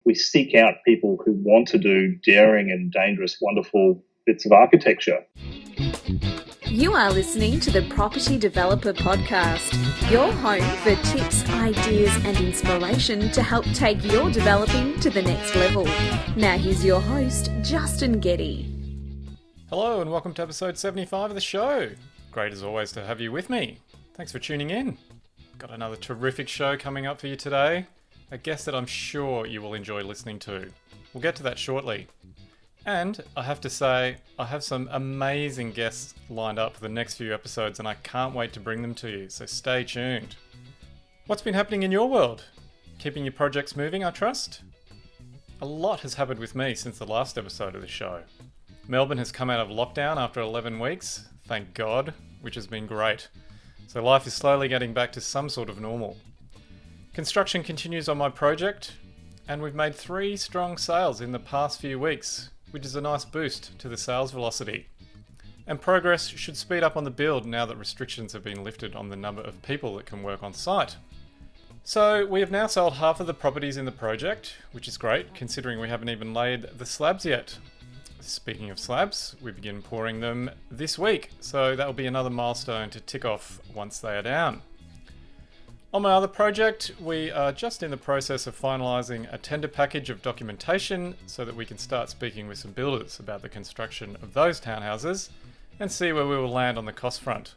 we seek out people who want to do daring and dangerous, wonderful bits of architecture. You are listening to the Property Developer Podcast, your home for tips, ideas and inspiration to help take your developing to the next level. Now here's your host, Justin Getty. Hello and welcome to episode 75 of the show. Great as always to have you with me. Thanks for tuning in. Got another terrific show coming up for you today. A guest that I'm sure you will enjoy listening to. We'll get to that shortly. And I have to say, I have some amazing guests lined up for the next few episodes and I can't wait to bring them to you, so stay tuned. What's been happening in your world? Keeping your projects moving, I trust? A lot has happened with me since the last episode of the show. Melbourne has come out of lockdown after 11 weeks, thank God, which has been great. So life is slowly getting back to some sort of normal. Construction continues on my project, and we've made 3 strong sales in the past few weeks, which is a nice boost to the sales velocity. And progress should speed up on the build now that restrictions have been lifted on the number of people that can work on site. So we have now sold half of the properties in the project, which is great considering we haven't even laid the slabs yet. Speaking of slabs, we begin pouring them this week, so that will be another milestone to tick off once they are down. On my other project, we are just in the process of finalising a tender package of documentation so that we can start speaking with some builders about the construction of those townhouses and see where we will land on the cost front.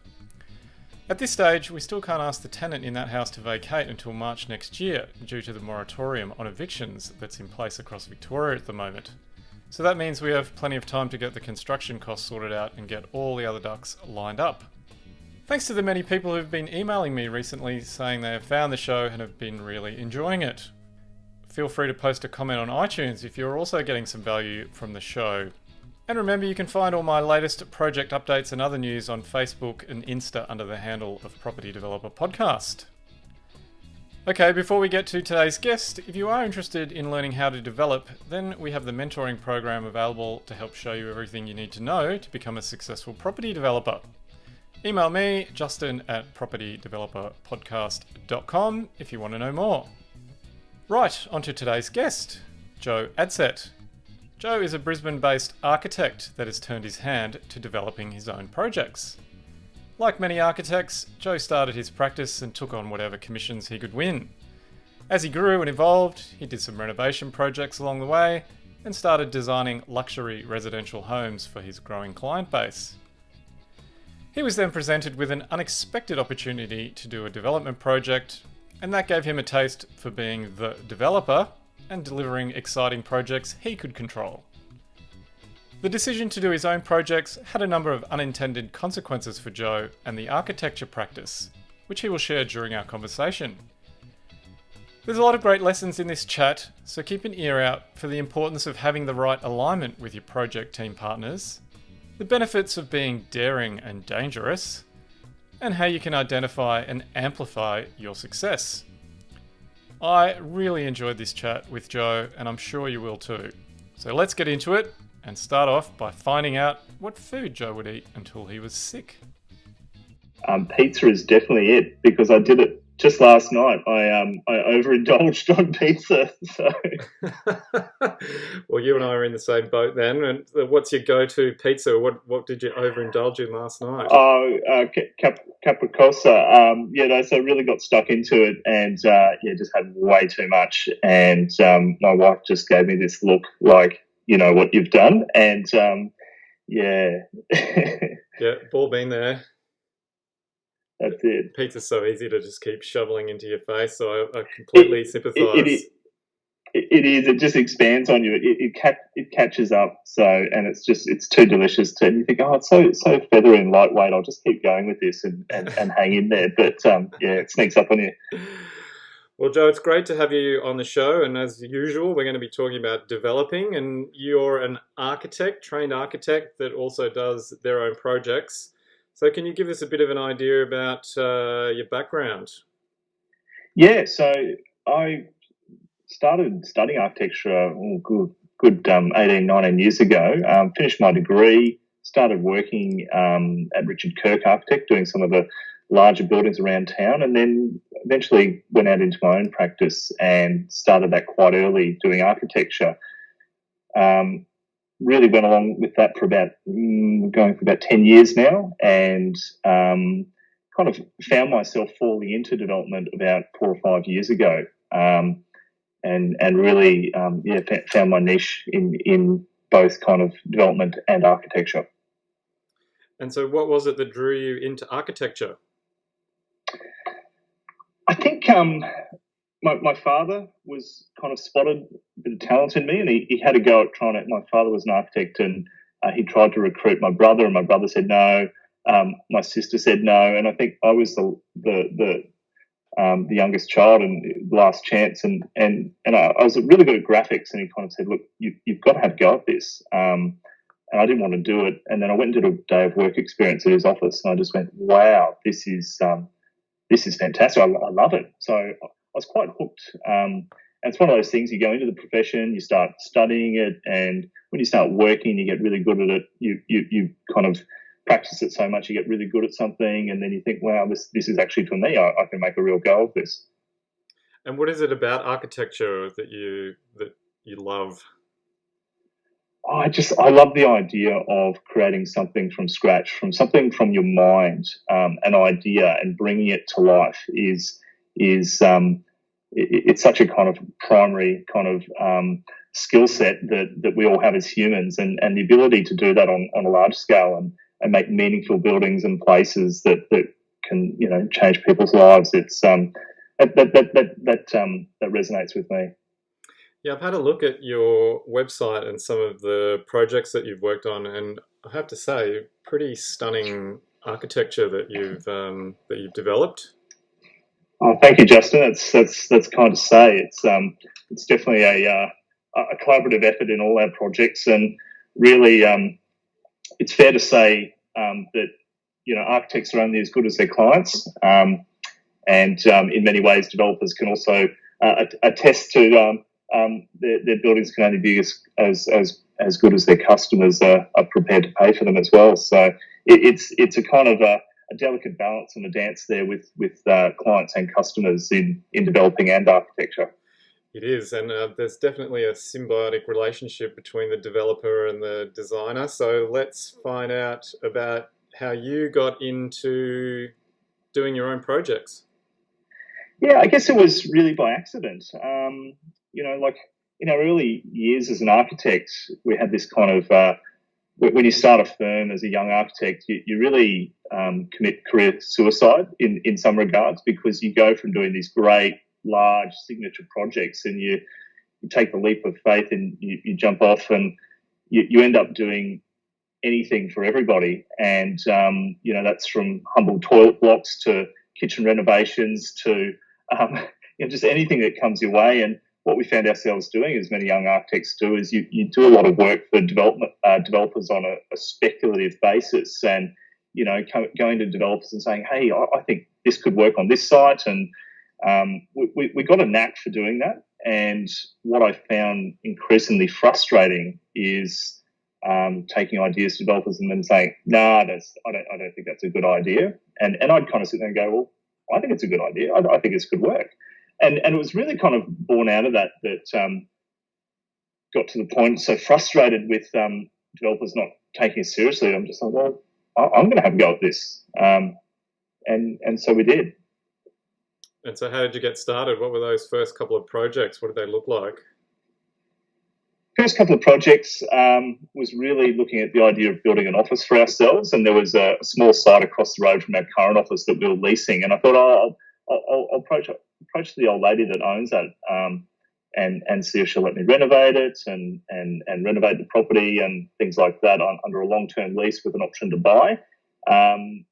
At this stage, we still can't ask the tenant in that house to vacate until March next year due to the moratorium on evictions that's in place across Victoria at the moment. So that means we have plenty of time to get the construction costs sorted out and get all the other ducks lined up. Thanks to the many people who've been emailing me recently saying they have found the show and have been really enjoying it. Feel free to post a comment on iTunes if you're also getting some value from the show. And remember, you can find all my latest project updates and other news on Facebook and Insta under the handle of Property Developer Podcast. Okay, before we get to today's guest, if you are interested in learning how to develop, then we have the mentoring program available to help show you everything you need to know to become a successful property developer. Email me, justin@propertydeveloperpodcast.com if you want to know more. Right, on to today's guest, Joe Adsett. Joe is a Brisbane-based architect that has turned his hand to developing his own projects. Like many architects, Joe started his practice and took on whatever commissions he could win. As he grew and evolved, he did some renovation projects along the way and started designing luxury residential homes for his growing client base. He was then presented with an unexpected opportunity to do a development project, and that gave him a taste for being the developer and delivering exciting projects he could control. The decision to do his own projects had a number of unintended consequences for Joe and the architecture practice, which he will share during our conversation. There's a lot of great lessons in this chat, so keep an ear out for the importance of having the right alignment with your project team partners, the benefits of being daring and dangerous, and how you can identify and amplify your success. I really enjoyed this chat with Joe, and I'm sure you will too. So let's get into it and start off by finding out what food Joe would eat until he was sick. Pizza is definitely it, because I did it just last night. I overindulged on pizza. So, well, you and I are in the same boat then. And what's your go-to pizza? What did you overindulge in last night? Oh, capricosa. So I really got stuck into it, and just had way too much. And my wife just gave me this look like, you know what you've done, and yeah, ball been there. That's it. Pizza's so easy to just keep shoveling into your face, so I completely sympathise. It is. It just expands on you. It catches up. So, and it's too delicious to. You think, oh, it's so feathery and lightweight. I'll just keep going with this and hang in there. But it sneaks up on you. Well, Joe, it's great to have you on the show, and as usual, we're going to be talking about developing, and you're an architect, trained architect that also does their own projects. So can you give us a bit of an idea about your background? Yeah, so I started studying architecture good 18, 19 years ago, finished my degree, started working at Richard Kirk Architect, doing some of the larger buildings around town, and then eventually went out into my own practice and started that quite early doing architecture. Really went along with that for going for about 10 years now, and kind of found myself falling into development about 4 or 5 years ago, and really found my niche in both kind of development and architecture. And so what was it that drew you into architecture? I think my father was kind of spotted a bit of talent in me, and he had a go at trying to. My father was an architect, and he tried to recruit my brother, and my brother said no. My sister said no, and I think I was the youngest child and last chance, and I was really good at graphics, and he kind of said, look, you've got to have a go at this. And I didn't want to do it, and then I went and did a day of work experience at his office, and I just went, wow, this is fantastic. I love it. So I was quite hooked. And it's one of those things, you go into the profession, you start studying it, and when you start working, you get really good at it. You kind of practice it so much, you get really good at something, and then you think, wow, this is actually for me. I can make a real go of this. And what is it about architecture that you love? I love the idea of creating something from scratch, from something from your mind, an idea, and bringing it to life is it's such a kind of primary kind of skill set that we all have as humans, and the ability to do that on a large scale and make meaningful buildings and places that can change people's lives. It's that resonates with me. Yeah, I've had a look at your website and some of the projects that you've worked on, and I have to say, pretty stunning architecture that you've developed. Oh, thank you, Justin. That's kind to say. It's definitely a collaborative effort in all our projects, and really, it's fair to say that architects are only as good as their clients, and in many ways, developers can also attest to. Their buildings can only be as good as their customers are prepared to pay for them as well. So it's a kind of a delicate balance and a dance there with clients and customers in developing and architecture. It is, and there's definitely a symbiotic relationship between the developer and the designer. So let's find out about how you got into doing your own projects. Yeah, I guess it was really by accident. Like in our early years as an architect, we had this kind of, when you start a firm as a young architect, you really commit career suicide in some regards, because you go from doing these great, large signature projects and you take the leap of faith and you jump off and you end up doing anything for everybody. And, that's from humble toilet blocks to kitchen renovations to just anything that comes your way. And what we found ourselves doing, as many young architects do, is you do a lot of work for developers on a speculative basis, and going to developers and saying, hey, I think this could work on this site, and we got a knack for doing that. And what I found increasingly frustrating is taking ideas to developers and then saying, nah, I don't think that's a good idea, and I'd kind of sit there and go, well, I think it's a good idea. I think this could work. And it was really kind of born out of that got to the point, so frustrated with developers not taking it seriously. I'm just like, well, I'm going to have a go at this. And so we did. And so how did you get started? What were those first couple of projects? What did they look like? First couple of projects was really looking at the idea of building an office for ourselves. And there was a small site across the road from our current office that we were leasing. And I thought, I'll approach the old lady that owns that and see if she'll let me renovate it and renovate the property and things like that under a long-term lease with an option to buy. Turned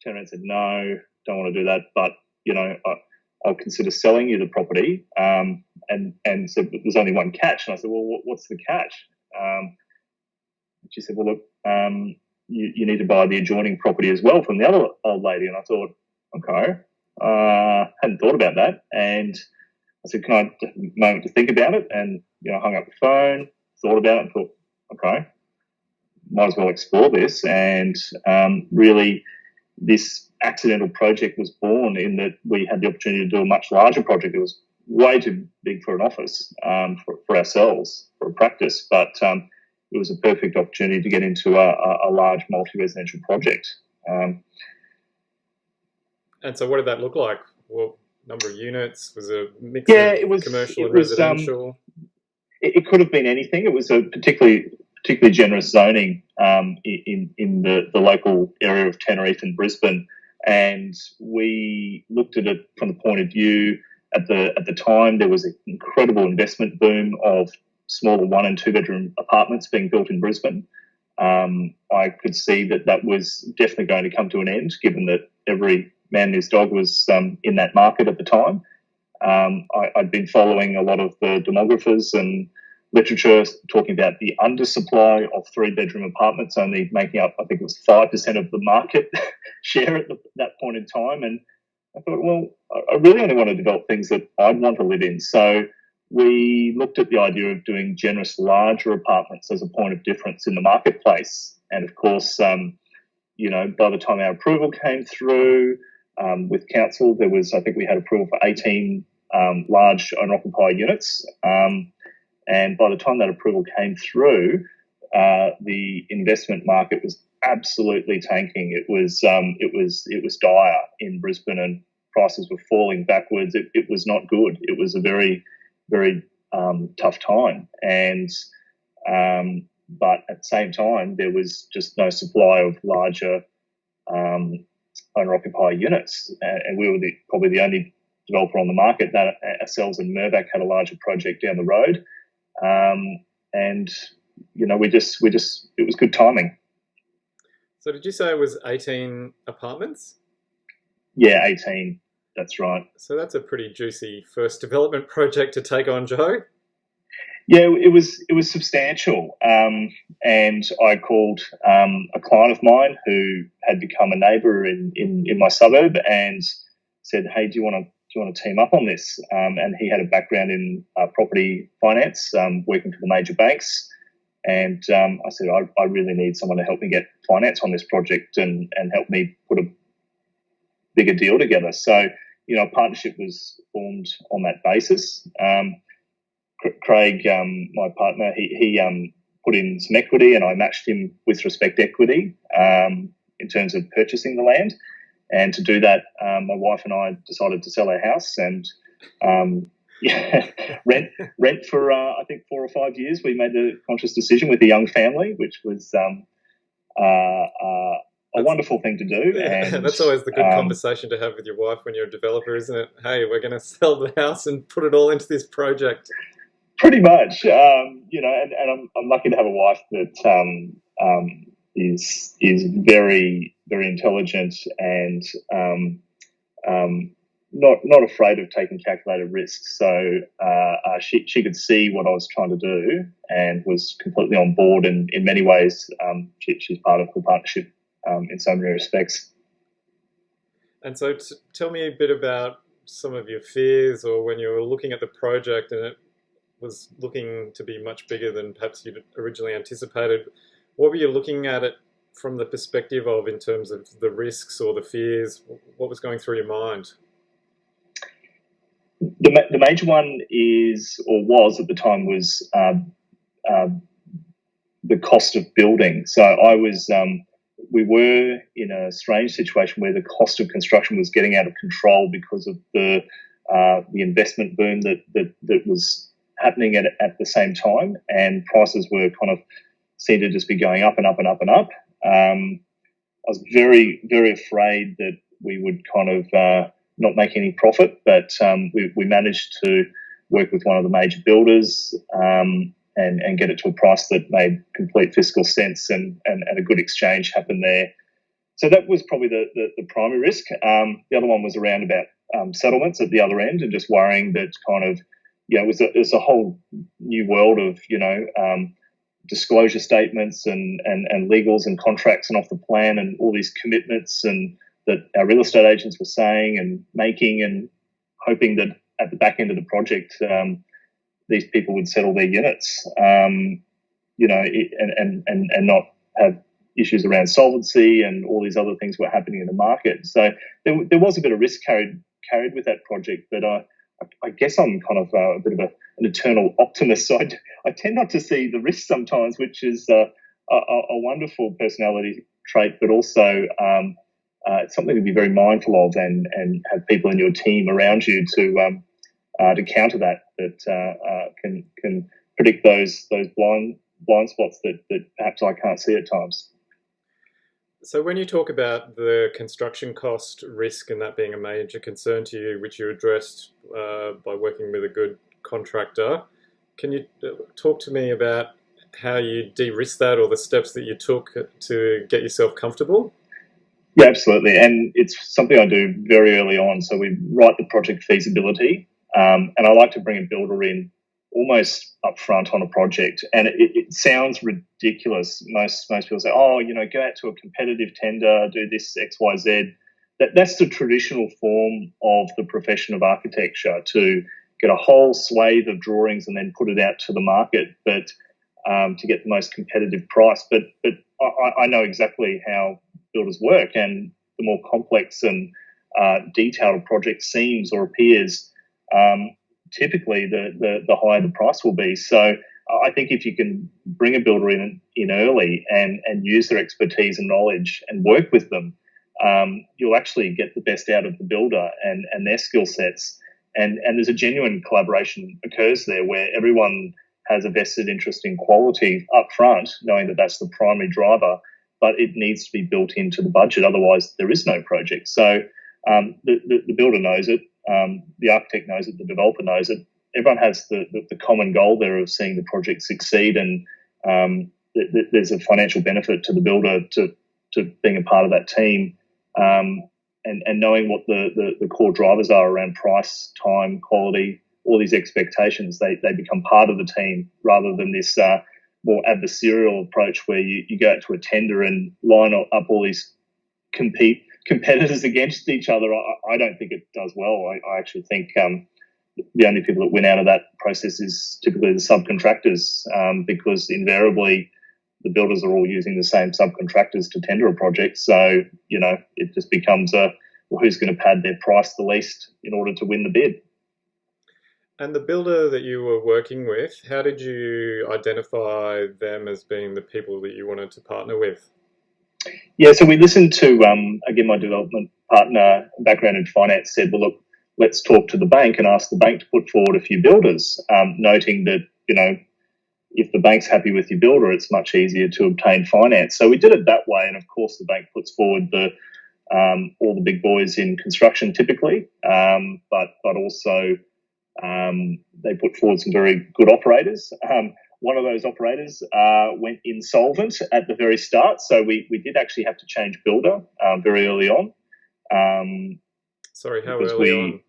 around and said, no, don't want to do that, but I'll consider selling you the property. And said, but there's only one catch. And I said, well, what's the catch? She said, well, look, you need to buy the adjoining property as well from the other old lady. And I thought, okay. Hadn't thought about that, and I said, can I have a moment to think about it? And hung up the phone, thought about it, and thought, okay, might as well explore this. And really, this accidental project was born in that we had the opportunity to do a much larger project. It was way too big for an office for ourselves, for a practice, but it was a perfect opportunity to get into a large multi-residential project. And so what did that look like? What number of units? Was it a mix It of was commercial and residential? It could have been anything. It was a particularly generous zoning in the local area of Tenerife and Brisbane, and we looked at it from the point of view at the time there was an incredible investment boom of smaller 1 and 2 bedroom apartments being built in Brisbane. I could see that was definitely going to come to an end, given that every man and his dog was in that market at the time. I'd been following a lot of the demographers and literature talking about the undersupply of 3-bedroom apartments only making up, I think it was 5% of the market share at that point in time. And I thought, well, I really only want to develop things that I'd want to live in. So we looked at the idea of doing generous, larger apartments as a point of difference in the marketplace. And of course, by the time our approval came through with council, I think we had approval for 18 large owner-occupier units. And by the time that approval came through, the investment market was absolutely tanking. It was dire in Brisbane, and prices were falling backwards. It was not good. It was a very, very tough time. And but at the same time, there was just no supply of larger owner-occupier units, and we were probably the only developer on the market. That ourselves and Mirvac had a larger project down the road. And it was good timing. So did you say it was 18 apartments? Yeah, 18. That's right. So that's a pretty juicy first development project to take on, Joe. Yeah, it was substantial. And I called a client of mine who had become a neighbour in my suburb and said, "Hey, do you want to team up on this?" And he had a background in property finance, working for the major banks. And I said, I really need someone to help me get finance on this project and help me put a bigger deal together. So, a partnership was formed on that basis. Craig, my partner, he put in some equity, and I matched him with respect equity in terms of purchasing the land. And to do that, my wife and I decided to sell our house and rent for I think 4 or 5 years. We made the conscious decision with a young family, which was a wonderful thing to do. Yeah, and that's always the good conversation to have with your wife when you're a developer, isn't it? Hey, we're going to sell the house and put it all into this project. Pretty much, and I'm lucky to have a wife that is very, very intelligent and not afraid of taking calculated risks. So she could see what I was trying to do and was completely on board. And in many ways, she's part of the partnership in so many respects. And so tell me a bit about some of your fears, or when you were looking at the project and it was looking to be much bigger than perhaps you'd originally anticipated. What were you looking at it from the perspective of in terms of the risks or the fears? What was going through your mind? The major one was at the time was the cost of building. So we were in a strange situation where the cost of construction was getting out of control because of the investment boom that was happening at the same time, and prices were kind of seemed to just be going up and up and up and up. I was very, very afraid that we would kind of not make any profit, but we managed to work with one of the major builders and get it to a price that made complete fiscal sense, and a good exchange happened there. So that was probably the primary risk. The other one was around about settlements at the other end, and just worrying that kind of, it was a whole new world of, disclosure statements and legals and contracts and off the plan and all these commitments and that our real estate agents were saying and making, and hoping that at the back end of the project, these people would settle their units, and not have issues around solvency and all these other things were happening in the market. So there was a bit of risk carried with that project, but I guess I'm kind of a bit of an eternal optimist. So I tend not to see the risk sometimes, which is a wonderful personality trait, but also it's something to be very mindful of and have people in your team around you to counter that can predict those blind spots that perhaps I can't see at times. So when you talk about the construction cost risk and that being a major concern to you, which you addressed by working with a good contractor, can you talk to me about how you de-risk that or the steps that you took to get yourself comfortable? Yeah, absolutely. And it's something I do very early on. So we write the project feasibility and I like to bring a builder in almost upfront on a project. And it sounds ridiculous. Most people say, oh, go out to a competitive tender, do this X, Y, Z. That's the traditional form of the profession of architecture, to get a whole swathe of drawings and then put it out to the market, but to get the most competitive price. But I know exactly how builders work, and the more complex and detailed a project seems or appears, typically the higher the price will be. So I think if you can bring a builder in early and use their expertise and knowledge and work with them, you'll actually get the best out of the builder and their skill sets. And there's a genuine collaboration occurs there where everyone has a vested interest in quality up front, knowing that that's the primary driver, but it needs to be built into the budget. Otherwise, there is no project. So the builder knows it. The architect knows it, the developer knows it. Everyone has the common goal there of seeing the project succeed, and there's a financial benefit to the builder to being a part of that team, and knowing what the core drivers are around price, time, quality, all these expectations. They become part of the team rather than this more adversarial approach where you go out to a tender and line up all these competitors against each other. I don't think it does well. I actually think the only people that win out of that process is typically the subcontractors, because invariably the builders are all using the same subcontractors to tender a project. So, it just becomes who's going to pad their price the least in order to win the bid. And the builder that you were working with, how did you identify them as being the people that you wanted to partner with? Yeah, so we listened to, again, my development partner, background in finance, said, well, look, let's talk to the bank and ask the bank to put forward a few builders, noting that, if the bank's happy with your builder, it's much easier to obtain finance. So we did it that way. And of course, the bank puts forward all the big boys in construction typically, but also they put forward some very good operators. One of those operators went insolvent at the very start, so we did actually have to change builder very early on. Sorry, how early on?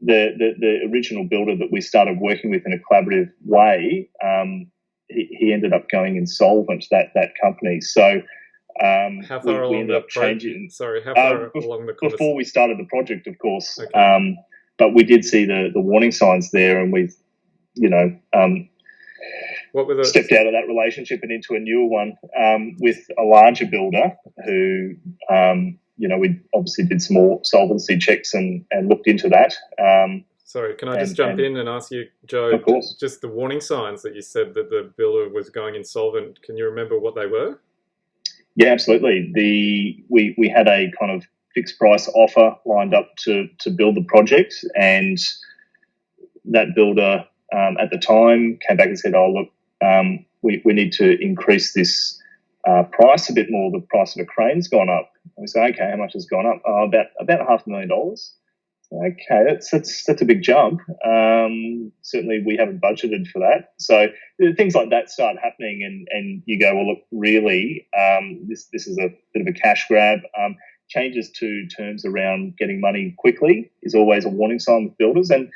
The original builder that we started working with in a collaborative way, he ended up going insolvent, that company. So how far along ended up changing? Sorry, how far along the conversation? Before we started the project, of course. Okay. But we did see the warning signs there, and we've, stepped out of that relationship and into a newer one with a larger builder who, we obviously did some more solvency checks and looked into that. Sorry, can I just jump in and ask you, Joe, of course, just the warning signs that you said that the builder was going insolvent, can you remember what they were? Yeah, absolutely. We had a kind of fixed price offer lined up to build the project, and that builder at the time came back and said, oh, look, we need to increase this price a bit more. The price of a crane's gone up. And we say, okay, how much has gone up? Oh, about $500,000. Okay, that's a big jump. Certainly we haven't budgeted for that. So things like that start happening, and you go, well, look, really, this is a bit of a cash grab. Changes to terms around getting money quickly is always a warning sign with builders. And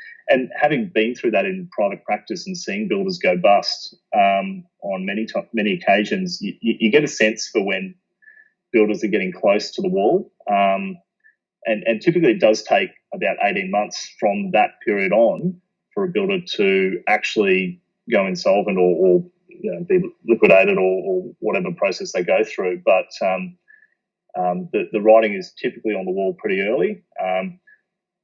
having been through that in private practice and seeing builders go bust on many occasions, you get a sense for when builders are getting close to the wall. And typically it does take about 18 months from that period on for a builder to actually go insolvent or be liquidated or whatever process they go through. But the writing is typically on the wall pretty early.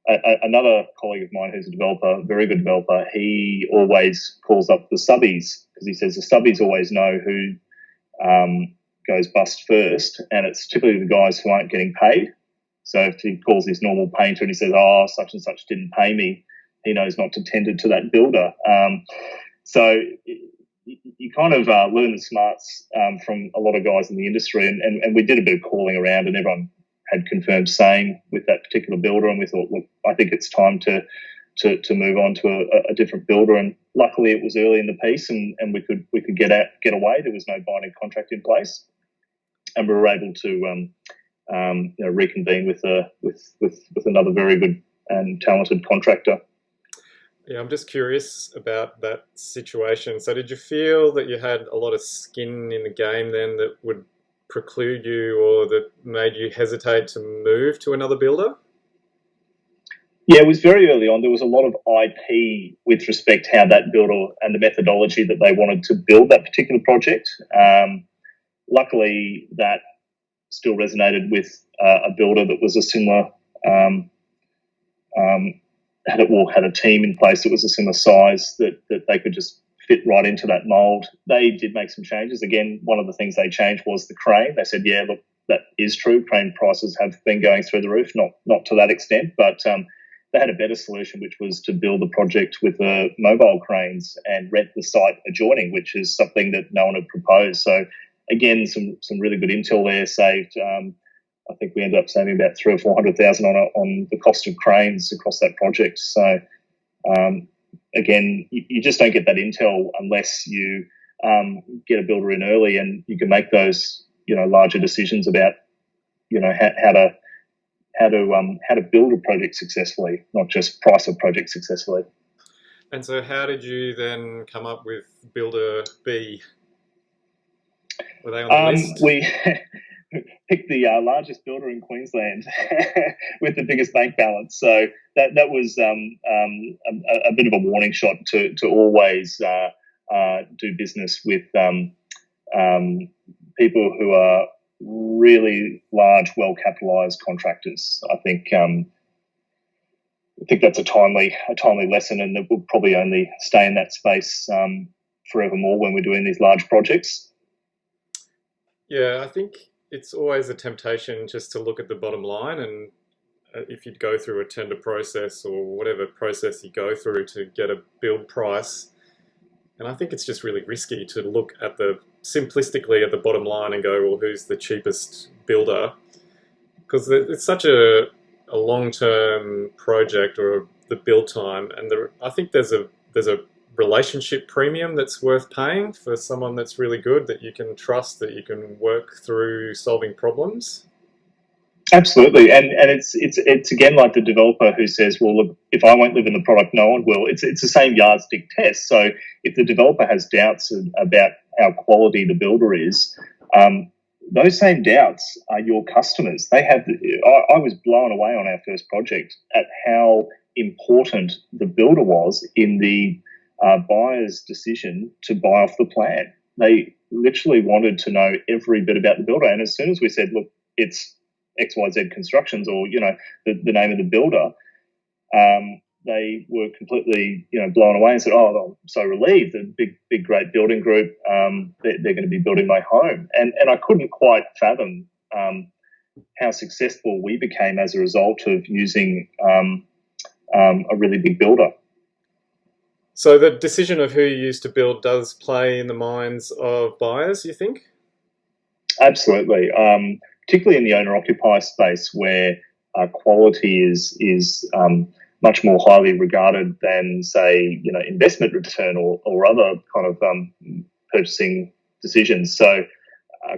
Another colleague of mine who's a developer, a very good developer, he always calls up the subbies because he says the subbies always know who goes bust first, and it's typically the guys who aren't getting paid. So if he calls his normal painter and he says, "Oh, such and such didn't pay me," he knows not to tender to that builder. So you kind of learn the smarts from a lot of guys in the industry, and we did a bit of calling around, and everyone had confirmed same with that particular builder, and we thought, look, I think it's time to move on to a different builder. And luckily, it was early in the piece, and we could get away. There was no binding contract in place, and we were able to reconvene with another very good and talented contractor. Yeah, I'm just curious about that situation. So did you feel that you had a lot of skin in the game then that would preclude you or that made you hesitate to move to another builder? Yeah, it was very early on. There was a lot of IP with respect to how that builder and the methodology that they wanted to build that particular project. Luckily, that still resonated with a builder that was a similar had a team in place that was a similar size that they could just fit right into that mould. They did make some changes. Again, one of the things they changed was the crane. They said, yeah, look, that is true. Crane prices have been going through the roof, not to that extent, but they had a better solution, which was to build the project with mobile cranes and rent the site adjoining, which is something that no one had proposed. So again, some really good intel there saved. I think we ended up saving about $300,000 or $400,000 on the cost of cranes across that project. So again, you just don't get that intel unless you get a builder in early, and you can make those larger decisions about how to build a project successfully, not just price a project successfully. And so, how did you then come up with Builder B? Were they on the list? We picked the largest builder in Queensland with the biggest bank balance. So that was a bit of a warning shot to always do business with people who are really large, well-capitalised contractors. I think that's a timely lesson, and that we'll probably only stay in that space forevermore when we're doing these large projects. Yeah, I think it's always a temptation just to look at the bottom line, and if you'd go through a tender process or whatever process you go through to get a build price, and I think it's just really risky to look at simplistically at the bottom line and go, well, who's the cheapest builder? Because it's such a long-term project, or the build time, and I think there's a relationship premium that's worth paying for someone that's really good, that you can trust, that you can work through solving problems. Absolutely, and it's again like the developer who says, well, look, if I won't live in the product, no one will. It's the same yardstick test. So if the developer has doubts about how quality the builder is, those same doubts are your customers. I was blown away on our first project at how important the builder was in the buyer's decision to buy off the plan. They literally wanted to know every bit about the builder, and as soon as we said, look, it's XYZ Constructions, or the name of the builder, they were completely blown away and said, "Oh, I'm so relieved. The big great building group, they're going to be building my home." And I couldn't quite fathom how successful we became as a result of using a really big builder. So the decision of who you use to build does play in the minds of buyers, you think? Absolutely. Particularly in the owner-occupier space, where quality is much more highly regarded than, say, investment return or other kind of purchasing decisions. So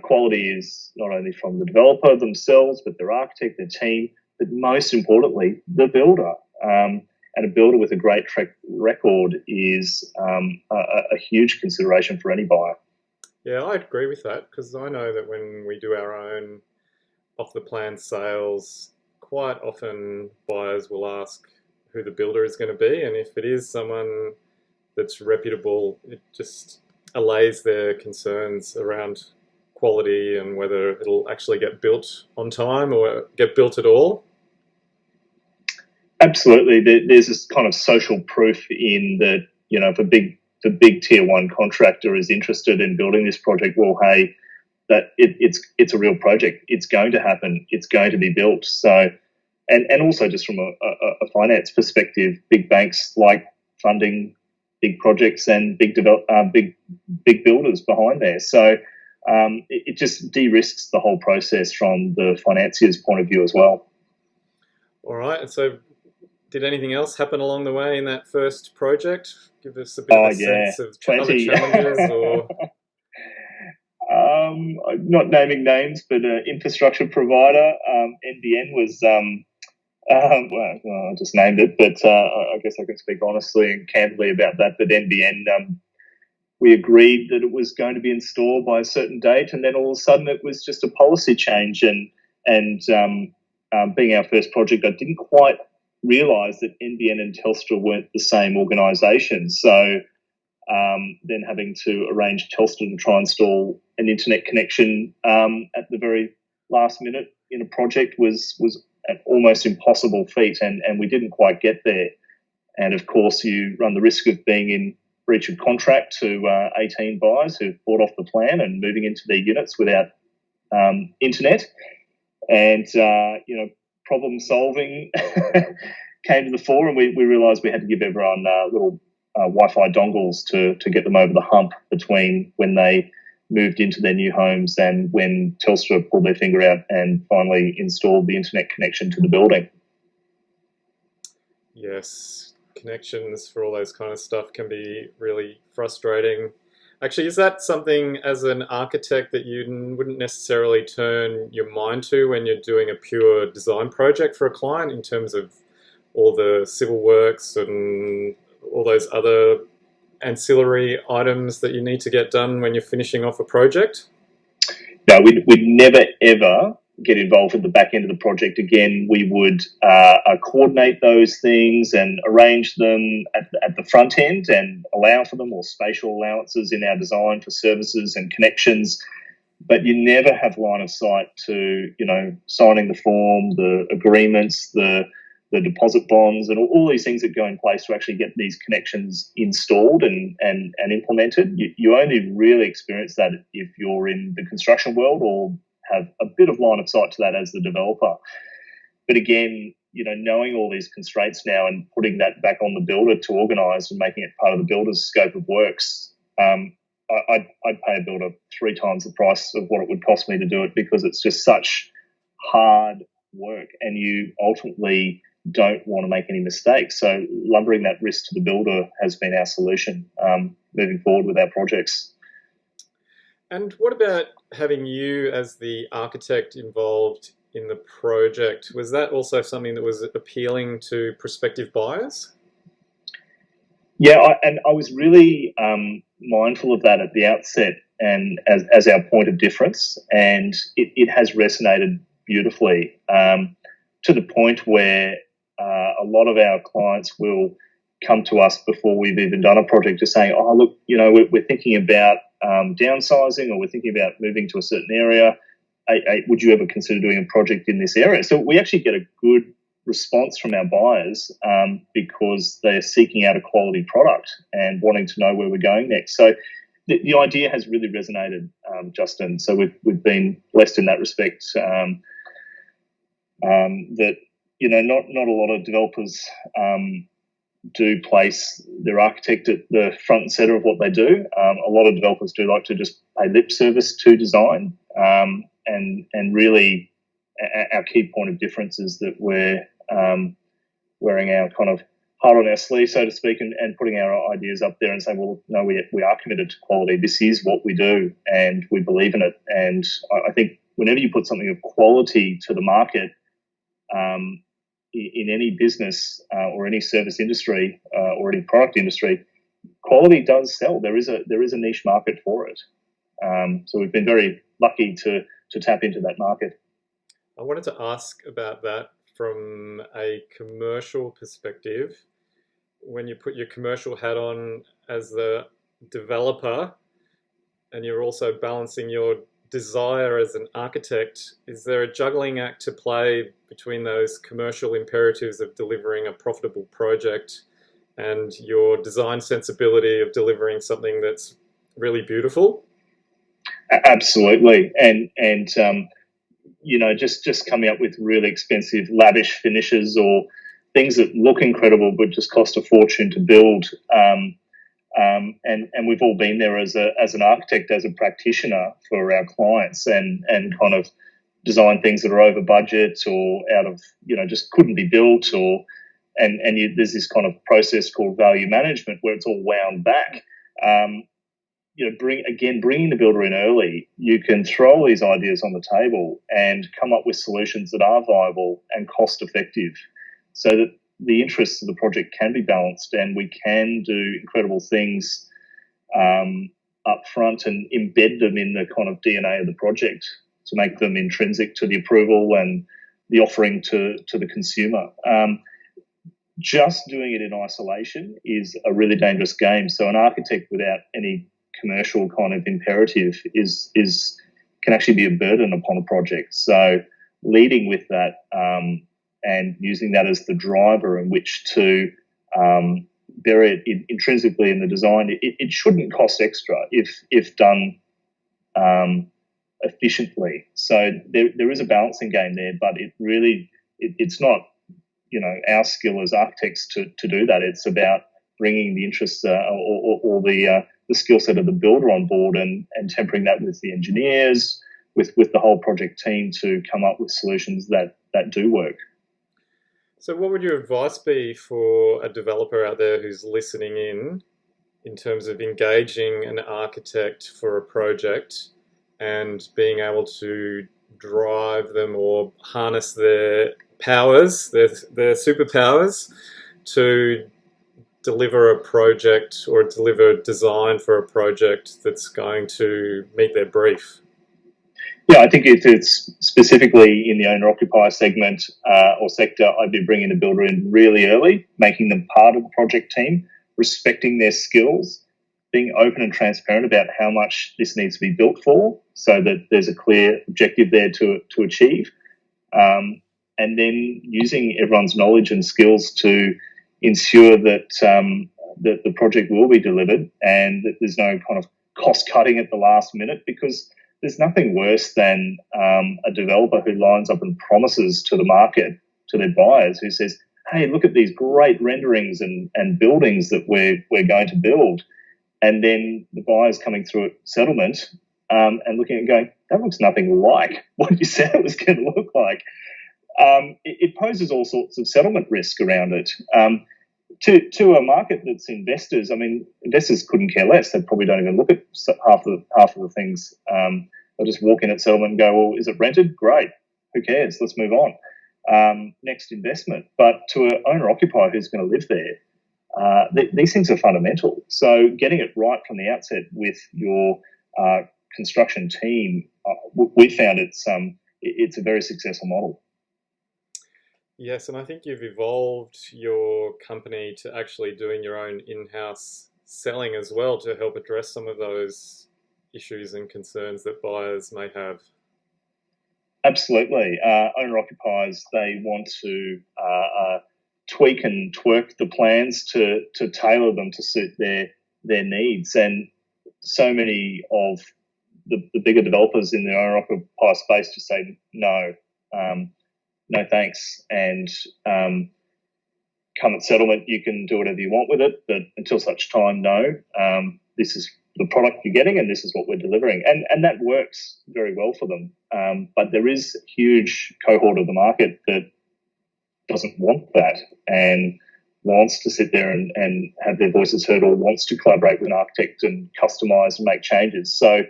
quality is not only from the developer themselves, but their architect, their team, but most importantly, the builder. And a builder with a great track record is a huge consideration for any buyer. Yeah, I agree with that, because I know that when we do our own off-the-plan sales, quite often buyers will ask who the builder is going to be, and if it is someone that's reputable, it just allays their concerns around quality and whether it'll actually get built on time or get built at all. Absolutely. There's this kind of social proof in that, if the big tier one contractor is interested in building this project, well, hey, that it's a real project. It's going to happen. It's going to be built. So, and also just from a finance perspective, big banks like funding big projects and big builders behind there. So it just de-risks the whole process from the financier's point of view as well. All right. And so did anything else happen along the way in that first project? Give us a bit of a sense of other challenges or... not naming names, but infrastructure provider, NBN was, I just named it, but I guess I can speak honestly and candidly about that. But NBN, we agreed that it was going to be installed by a certain date, and then all of a sudden it was just a policy change. And being our first project, I didn't quite realise that NBN and Telstra weren't the same organisation. So then having to arrange Telstra to try and install an internet connection at the very last minute in a project was an almost impossible feat, and we didn't quite get there. And of course, you run the risk of being in breach of contract to 18 buyers who've bought off the plan and moving into their units without internet. And problem solving came to the fore, and we realised we had to give everyone little Wi-Fi dongles to get them over the hump between when they moved into their new homes and when Telstra pulled their finger out and finally installed the internet connection to the building. Yes, connections for all those kind of stuff can be really frustrating. Actually, is that something as an architect that you wouldn't necessarily turn your mind to when you're doing a pure design project for a client in terms of all the civil works and all those other ancillary items that you need to get done when you're finishing off a project? No, we'd never, ever get involved at the back end of the project again. We would coordinate those things and arrange them at the front end and allow for them, or spatial allowances in our design for services and connections. But you never have line of sight to, signing the form, the agreements, the deposit bonds, and all these things that go in place to actually get these connections installed and implemented. You only really experience that if you're in the construction world or have a bit of line of sight to that as the developer. But again, knowing all these constraints now and putting that back on the builder to organise and making it part of the builder's scope of works, I'd pay a builder 3 times the price of what it would cost me to do it, because it's just such hard work and you ultimately don't want to make any mistakes. So lumbering that risk to the builder has been our solution moving forward with our projects. And what about having you as the architect involved in the project? Was that also something that was appealing to prospective buyers? Yeah, I was really mindful of that at the outset and as our point of difference, and it has resonated beautifully to the point where a lot of our clients will come to us before we've even done a project to say, oh, look, we're thinking about downsizing, or we're thinking about moving to a certain area. Would you ever consider doing a project in this area? So we actually get a good response from our buyers because they're seeking out a quality product and wanting to know where we're going next. So the idea has really resonated, Justin. So we've been blessed in that respect. That not a lot of developers do place their architect at the front and centre of what they do. A lot of developers do like to just pay lip service to design, and really our key point of difference is that we're wearing our kind of heart on our sleeve, so to speak, and putting our ideas up there and saying, well, no, we are committed to quality. This is what we do and we believe in it. And I think whenever you put something of quality to the market, in any business or any service industry or any product industry, quality does sell. There is a niche market for it. So we've been very lucky to tap into that market. I wanted to ask about that from a commercial perspective. When you put your commercial hat on as the developer, and you're also balancing your desire as an architect. Is there a juggling act to play between those commercial imperatives of delivering a profitable project and your design sensibility of delivering something that's really beautiful? Absolutely, and just coming up with really expensive, lavish finishes or things that look incredible but just cost a fortune to build. And we've all been there as an architect, as a practitioner for our clients, and kind of design things that are over budget or out of just couldn't be built, there's this kind of process called value management where it's all wound back. Bringing the builder in early, you can throw all these ideas on the table and come up with solutions that are viable and cost effective, so that the interests of the project can be balanced and we can do incredible things up front and embed them in the kind of DNA of the project to make them intrinsic to the approval and the offering to the consumer. Just doing it in isolation is a really dangerous game. So an architect without any commercial kind of imperative can actually be a burden upon a project. So leading with that and using that as the driver in which to bury it intrinsically in the design, it shouldn't cost extra if done efficiently. So there is a balancing game there, but it's not our skill as architects to do that. It's about bringing the interests or the skill set of the builder on board and tempering that with the engineers, with the whole project team to come up with solutions that do work. So what would your advice be for a developer out there who's listening in terms of engaging an architect for a project and being able to drive them or harness their powers, their superpowers, to deliver a project or deliver a design for a project that's going to meet their brief? Yeah, I think if it's specifically in the owner-occupier segment or sector, I'd be bringing the builder in really early, making them part of the project team, respecting their skills, being open and transparent about how much this needs to be built for, so that there's a clear objective there to achieve, and then using everyone's knowledge and skills to ensure that that the project will be delivered and that there's no kind of cost cutting at the last minute, because there's nothing worse than a developer who lines up and promises to the market, to their buyers, who says, hey, look at these great renderings and buildings that we're going to build. And then the buyer's coming through at settlement and looking and going, that looks nothing like what you said it was going to look like. It poses all sorts of settlement risk around it. To a market that's investors, I mean, investors couldn't care less. They probably don't even look at half of the things. They'll just walk in at settlement and go, well, is it rented? Great. Who cares? Let's move on. Next investment. But to an owner-occupier who's going to live there, these things are fundamental. So getting it right from the outset with your construction team, we found it's a very successful model. Yes, and I think you've evolved your company to actually doing your own in-house selling as well to help address some of those issues and concerns that buyers may have. Absolutely. Owner-occupiers, they want to tweak and twerk the plans to tailor them to suit their needs. And so many of the bigger developers in the owner-occupier space just say, no thanks, and come at settlement, you can do whatever you want with it, but until such time, no, this is the product you're getting and this is what we're delivering. And that works very well for them. But there is a huge cohort of the market that doesn't want that and wants to sit there and have their voices heard, or wants to collaborate with an architect and customise and make changes. So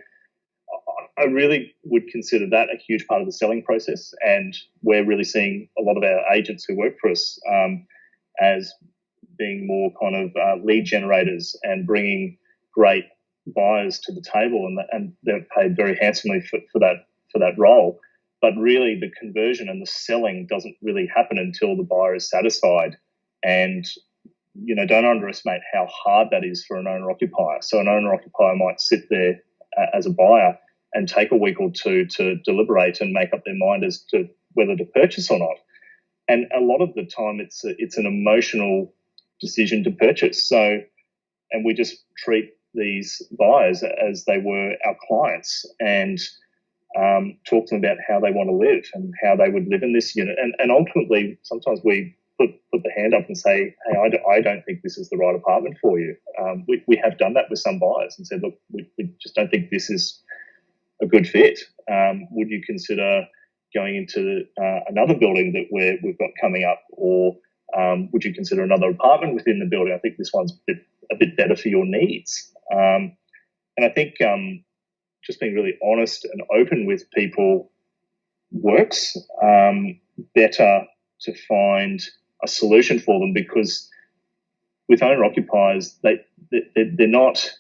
I really would consider that a huge part of the selling process, and we're really seeing a lot of our agents who work for us as being more kind of lead generators and bringing great buyers to the table, and they're paid very handsomely for that role. But really, the conversion and the selling doesn't really happen until the buyer is satisfied and don't underestimate how hard that is for an owner-occupier. So an owner-occupier might sit there as a buyer and take a week or two to deliberate and make up their mind as to whether to purchase or not. And a lot of the time, it's an emotional decision to purchase. So, and we just treat these buyers as they were our clients and talk to them about how they want to live and how they would live in this unit. And ultimately, sometimes we put the hand up and say, hey, I don't think this is the right apartment for you. We have done that with some buyers and said, look, we just don't think this is a good fit. Would you consider going into another building that we've got coming up, or would you consider another apartment within the building? I think this one's a bit better for your needs. And I think just being really honest and open with people works better to find a solution for them, because with owner occupiers, they're not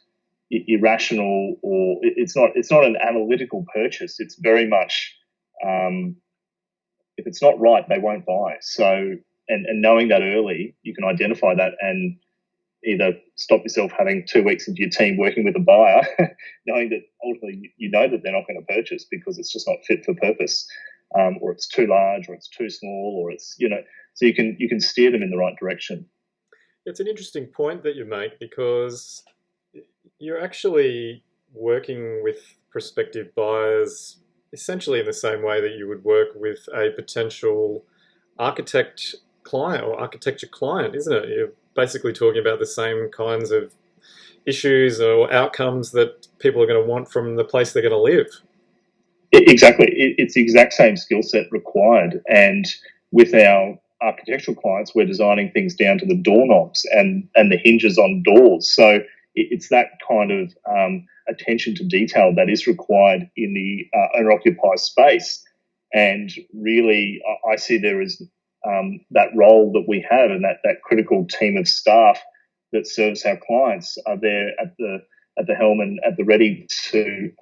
irrational, or it's not an analytical purchase. It's very much if it's not right, they won't buy. So and knowing that early, you can identify that and either stop yourself having 2 weeks of your team working with a buyer, knowing that ultimately you know that they're not going to purchase because it's just not fit for purpose, or it's too large, or it's too small, or it's so you can steer them in the right direction. It's an interesting point that you make, because you're actually working with prospective buyers essentially in the same way that you would work with a potential architect client or architecture client, isn't it? You're basically talking about the same kinds of issues or outcomes that people are going to want from the place they're going to live. Exactly. It's the exact same skill set required. And with our architectural clients, we're designing things down to the doorknobs and the hinges on doors. So it's that kind of attention to detail that is required in the owner-occupier space. And really, I see there as that role that we have, and that critical team of staff that serves our clients are there at the helm and at the ready to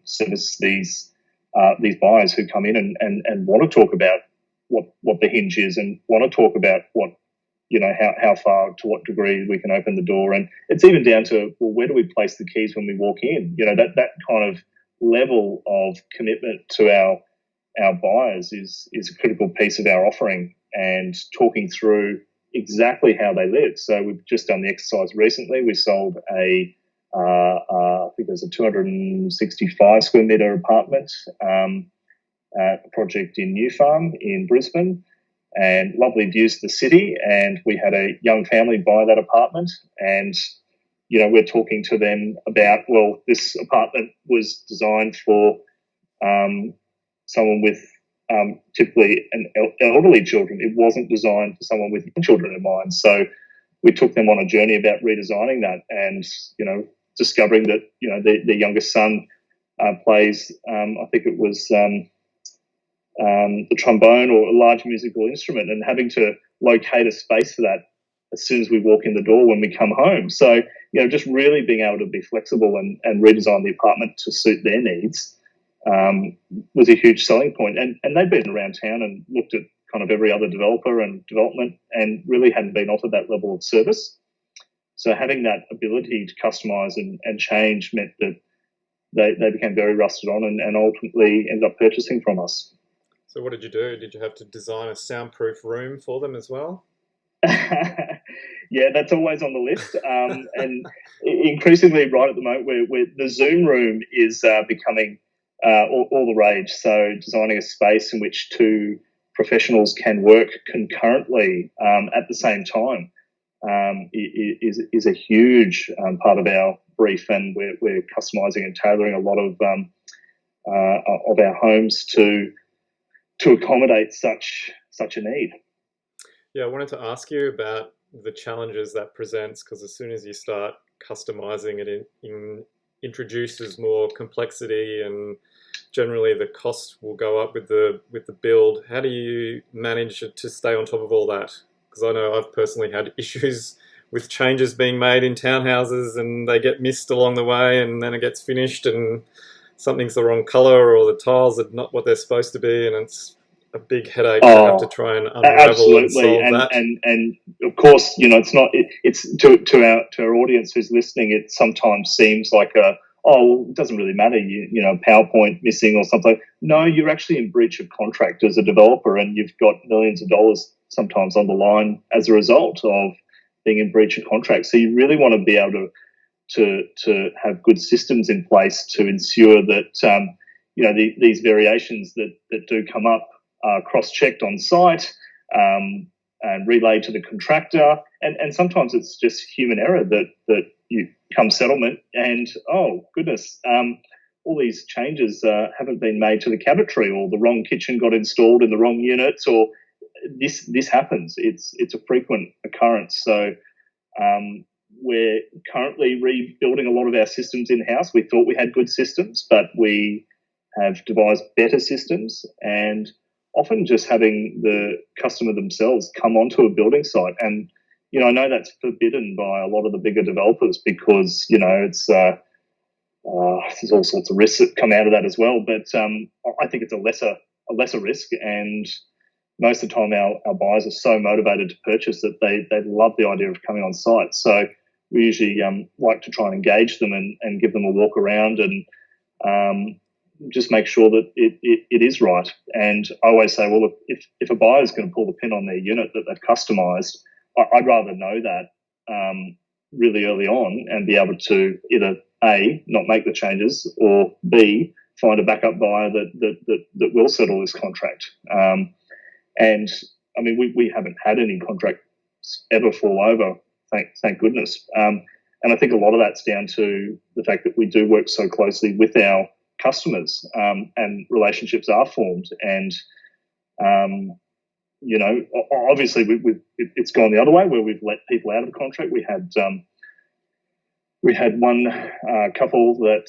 service these buyers who come in and want to talk about what the hinge is, and want to talk about what, how far, to what degree we can open the door. And it's even down to, well, where do we place the keys when we walk in? That kind of level of commitment to our buyers is a critical piece of our offering, and talking through exactly how they live. So we've just done the exercise recently. We sold I think it was a 265 square metre apartment, a project in New Farm in Brisbane, and lovely views of the city. And we had a young family buy that apartment, and we're talking to them about, well, this apartment was designed for someone with typically an elderly children. It wasn't designed for someone with young children in mind. So we took them on a journey about redesigning that, and discovering that their youngest son plays I think it was the trombone or a large musical instrument, and having to locate a space for that as soon as we walk in the door when we come home. So just really being able to be flexible and redesign the apartment to suit their needs was a huge selling point. And they've been around town and looked at kind of every other developer and development, and really hadn't been offered that level of service. So having that ability to customise and change meant that they became very rusted on, and ultimately ended up purchasing from us. So what did you do? Did you have to design a soundproof room for them as well? Yeah, that's always on the list. And increasingly right at the moment, where the Zoom room is becoming all the rage. So designing a space in which two professionals can work concurrently at the same time is a huge part of our brief, and we're customising and tailoring a lot of our homes to accommodate such a need. Yeah, I wanted to ask you about the challenges that presents, because as soon as you start customising, it introduces more complexity, and generally the cost will go up with the build. How do you manage to stay on top of all that? Because I know I've personally had issues with changes being made in townhouses, and they get missed along the way, and then it gets finished and something's the wrong colour, or the tiles are not what they're supposed to be, and it's a big headache to have to try and unravel and absolutely. solve that. And of course, it's not. It's to our audience who's listening. It sometimes seems like it doesn't really matter. PowerPoint missing or something. No, you're actually in breach of contract as a developer, and you've got millions of dollars sometimes on the line as a result of being in breach of contract. So you really want to be able to have good systems in place to ensure that these variations that do come up are cross-checked on site and relayed to the contractor. And sometimes it's just human error that you come settlement and, oh, goodness, all these changes haven't been made to the cabinetry, or the wrong kitchen got installed in the wrong units, or this happens. It's a frequent occurrence. So we're currently rebuilding a lot of our systems in-house. We thought we had good systems, but we have devised better systems, and often just having the customer themselves come onto a building site. And, I know that's forbidden by a lot of the bigger developers because, it's there's all sorts of risks that come out of that as well. But I think it's a lesser risk, and most of the time our buyers are so motivated to purchase that they love the idea of coming on site. So we usually like to try and engage them and give them a walk around and just make sure that it is right. And I always say, well, look, if a buyer is going to pull the pin on their unit that they've customised, I'd rather know that really early on and be able to either A, not make the changes, or B, find a backup buyer that will settle this contract. And I mean, we haven't had any contracts ever fall over, thank goodness. And I think a lot of that's down to the fact that we do work so closely with our customers, and relationships are formed. And obviously it's gone the other way where we've let people out of the contract. We had one couple that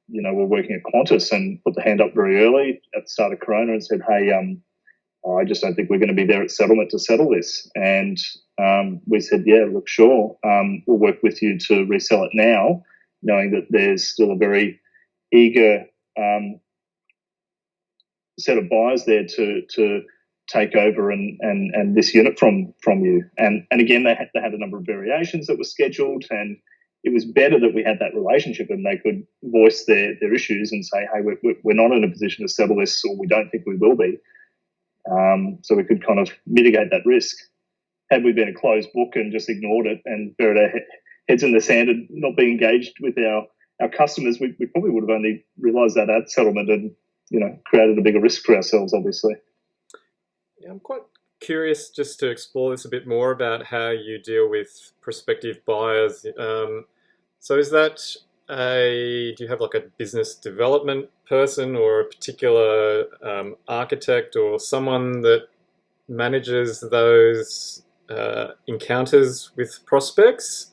were working at Qantas and put the hand up very early at the start of Corona and said, hey, I just don't think we're going to be there at settlement to settle this. And we said, yeah, look, sure, we'll work with you to resell it now, knowing that there's still a very eager set of buyers there to take over and this unit from you. And again, they had a number of variations that were scheduled, and it was better that we had that relationship and they could voice their issues and say, hey, we're not in a position to settle this, or we don't think we will be. So we could kind of mitigate that risk. Had we been a closed book and just ignored it and buried our heads in the sand and not being engaged with our customers, we probably would have only realised that at settlement and, created a bigger risk for ourselves, obviously. Yeah, I'm quite curious just to explore this a bit more about how you deal with prospective buyers. So is that do you have like a business development person or a particular architect or someone that manages those encounters with prospects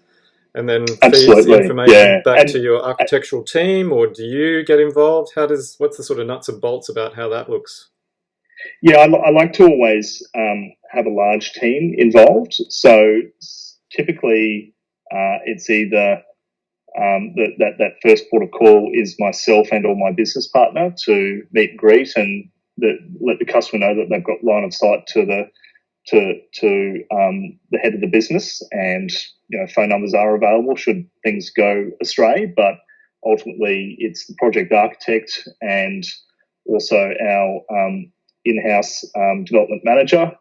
and then feeds the information back to your architectural team, or do you get involved? What's the sort of nuts and bolts about how that looks? Yeah, I like to always have a large team involved. So typically it's either that first port of call is myself and or my business partner to meet and greet and let the customer know that they've got line of sight to the head of the business, and phone numbers are available should things go astray. But ultimately, it's the project architect and also our in-house development manager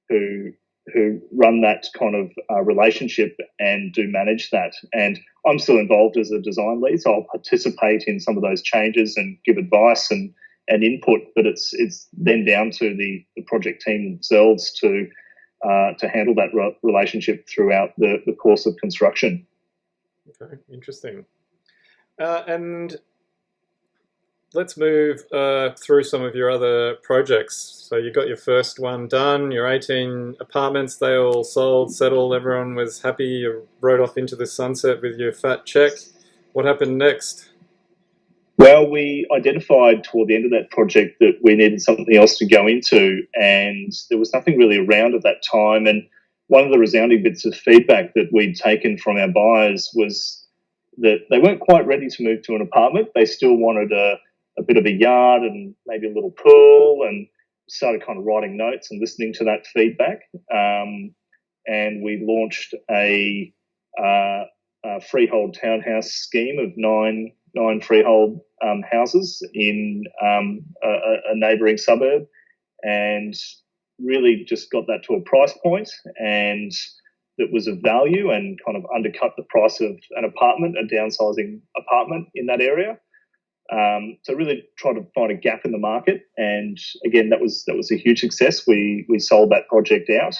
who run that kind of relationship and do manage that. And I'm still involved as a design lead, so I'll participate in some of those changes and give advice and input, but it's then down to the project team themselves to handle that relationship throughout the course of construction. Okay, interesting. And let's move through some of your other projects. So you got your first one done, your 18 apartments, they all sold, settled, everyone was happy, you rode off into the sunset with your fat check. What happened next? Well, we identified toward the end of that project that we needed something else to go into, and there was nothing really around at that time. And one of the resounding bits of feedback that we'd taken from our buyers was that they weren't quite ready to move to an apartment. They still wanted a bit of a yard and maybe a little pool, and started kind of writing notes and listening to that feedback, and we launched a freehold townhouse scheme of nine freehold houses in a neighbouring suburb, and really just got that to a price point and that was of value, and kind of undercut the price of an apartment, a downsizing apartment in that area. So really try to find a gap in the market, and again that was a huge success. We sold that project out,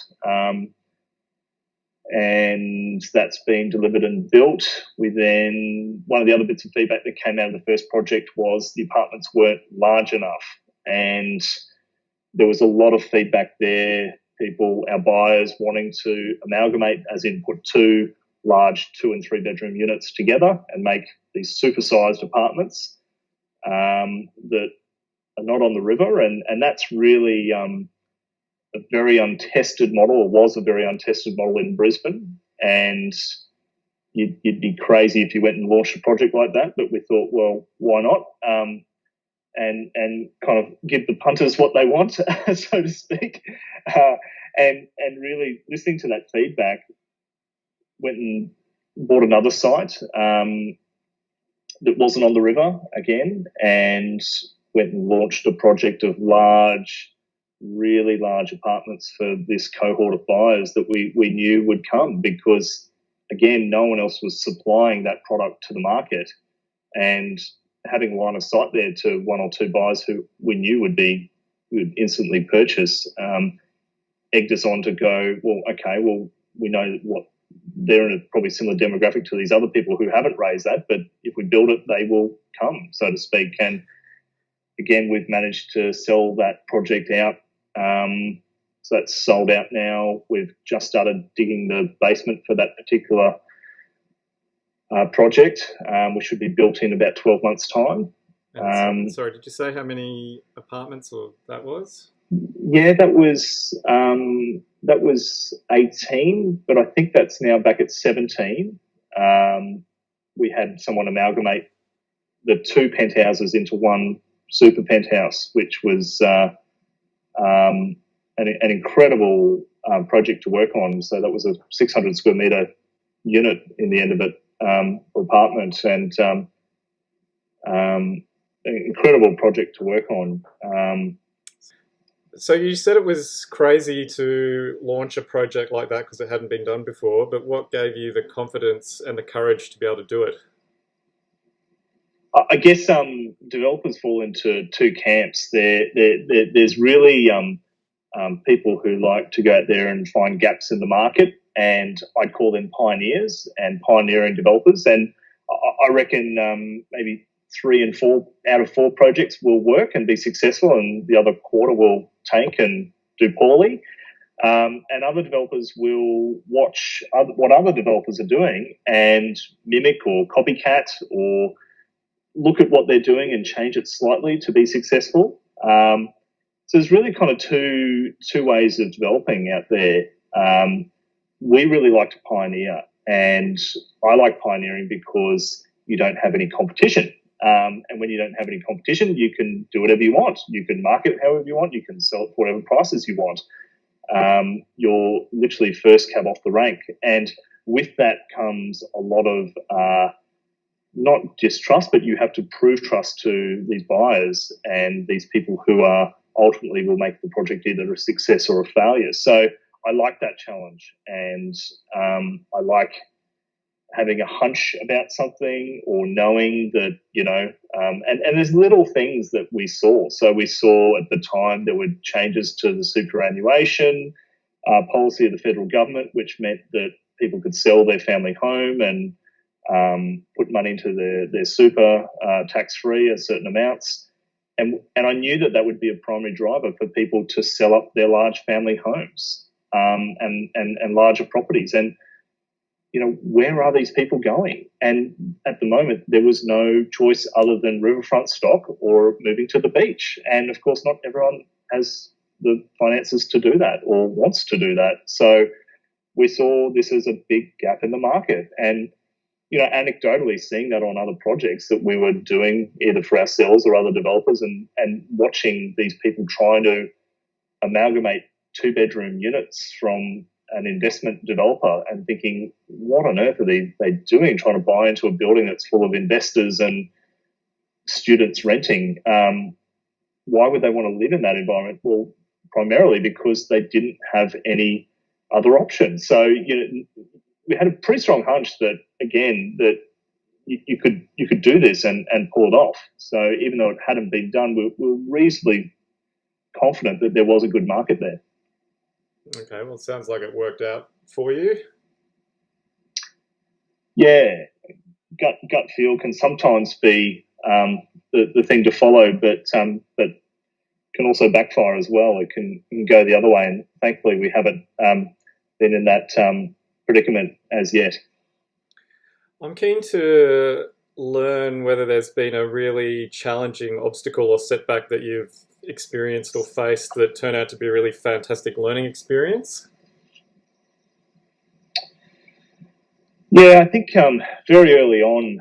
and that's been delivered and built. We then, one of the other bits of feedback that came out of the first project was the apartments weren't large enough, and there was a lot of feedback there. People, our buyers, wanting to amalgamate, as in put two large 2 and 3 bedroom units together and make these supersized apartments that are not on the river, and that's really a very untested model, or was a very untested model in Brisbane, and you'd be crazy if you went and launched a project like that. But we thought, well, why not? And kind of give the punters what they want, so to speak, and really listening to that feedback, went and bought another site that wasn't on the river again, and went and launched a project of really large apartments for this cohort of buyers that we knew would come, because again, no one else was supplying that product to the market, and having line of sight there to 1 or 2 buyers who we knew would instantly purchase, egged us on to go, well, okay, well, we know what they're in a probably similar demographic to these other people who haven't raised that, but if we build it, they will come, so to speak. And again, we've managed to sell that project out. So that's sold out now. We've just started digging the basement for that particular project, which should be built in about 12 months' time. Sorry, did you say how many apartments or that was? Yeah, that was 18, but I think that's now back at 17. We had someone amalgamate the 2 penthouses into one super penthouse, which was an incredible project to work on. So that was a 600 square metre unit in the end of it, apartment, and an incredible project to work on. So you said it was crazy to launch a project like that because it hadn't been done before, but what gave you the confidence and the courage to be able to do it? I guess developers fall into 2 camps. There's really people who like to go out there and find gaps in the market, and I'd call them pioneers and pioneering developers. And I reckon maybe 3 and 4 out of 4 projects will work and be successful, and the other quarter will tank and do poorly. And other developers will watch what other developers are doing and mimic or copycat, or look at what they're doing and change it slightly to be successful. So there's really kind of two ways of developing out there. We really like to pioneer, and I like pioneering because you don't have any competition. And when you don't have any competition, you can do whatever you want. You can market it however you want. You can sell it for whatever prices you want. You're literally first cab off the rank. And with that comes a lot of not distrust, but you have to prove trust to these buyers and these people who are ultimately will make the project either a success or a failure. So I like that challenge, and I like having a hunch about something, or knowing that, and there's little things that we saw. So we saw at the time there were changes to the superannuation policy of the federal government, which meant that people could sell their family home and put money into their super tax-free at certain amounts. And I knew that would be a primary driver for people to sell up their large family homes and larger properties. And where are these people going? And at the moment, there was no choice other than riverfront stock or moving to the beach. And of course, not everyone has the finances to do that or wants to do that. So we saw this as a big gap in the market. And, anecdotally seeing that on other projects that we were doing either for ourselves or other developers, and watching these people trying to amalgamate 2-bedroom units from an investment developer and thinking, what on earth are they doing trying to buy into a building that's full of investors and students renting? Why would they want to live in that environment? Well, primarily because they didn't have any other options. So, we had a pretty strong hunch that, again, that you could do this and pull it off. So even though it hadn't been done, we were reasonably confident that there was a good market there. Okay, well, it sounds like it worked out for you. Yeah, gut feel can sometimes be the thing to follow, but can also backfire as well. It can go the other way, and thankfully we haven't been in that predicament as yet. I'm keen to learn whether there's been a really challenging obstacle or setback that you've experienced or faced that turned out to be a really fantastic learning experience. Yeah, I think very early on,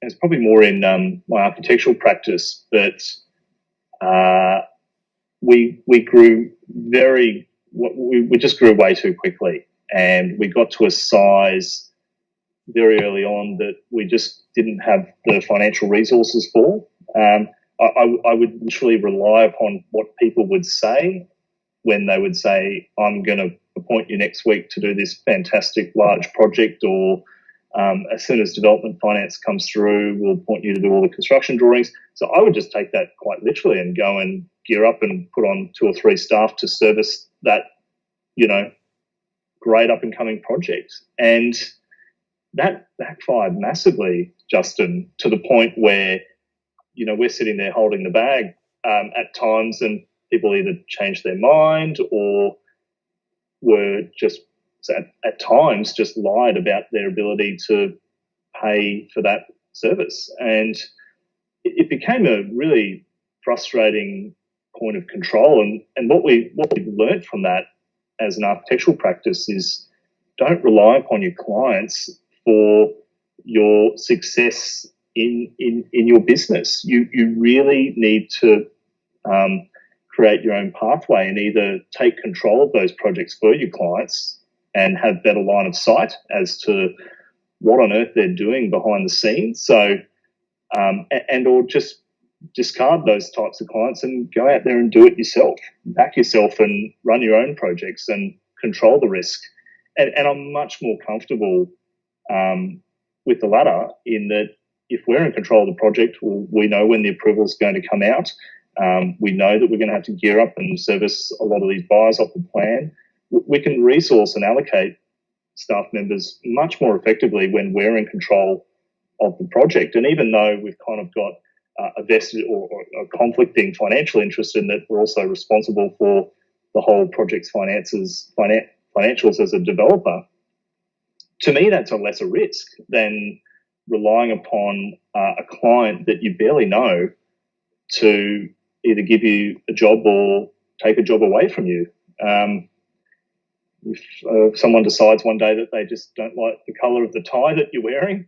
it's probably more in my architectural practice, but we grew we just grew way too quickly, and we got to a size very early on that we just didn't have the financial resources for. I would literally rely upon what people would say when they would say, I'm going to appoint you next week to do this fantastic large project, or as soon as development finance comes through, we'll appoint you to do all the construction drawings. So I would just take that quite literally and go and gear up and put on 2 or 3 staff to service that, great up and coming project. And that backfired massively, Justin, to the point where, we're sitting there holding the bag at times, and people either changed their mind or were just at times just lied about their ability to pay for that service. And it became a really frustrating point of control. And what we've learned from that as an architectural practice is don't rely upon your clients for your success in your business. You really need to create your own pathway and either take control of those projects for your clients and have better line of sight as to what on earth they're doing behind the scenes. So, or just discard those types of clients and go out there and do it yourself, back yourself and run your own projects and control the risk. And I'm much more comfortable with the latter, in that if we're in control of the project, we know when the approval is going to come out. We know that we're going to have to gear up and service a lot of these buyers off the plan. We can resource and allocate staff members much more effectively when we're in control of the project. And even though we've kind of got a vested or a conflicting financial interest in that, we're also responsible for the whole project's financials as a developer. To me, that's a lesser risk than relying upon a client that you barely know to either give you a job or take a job away from you. If someone decides one day that they just don't like the colour of the tie that you're wearing,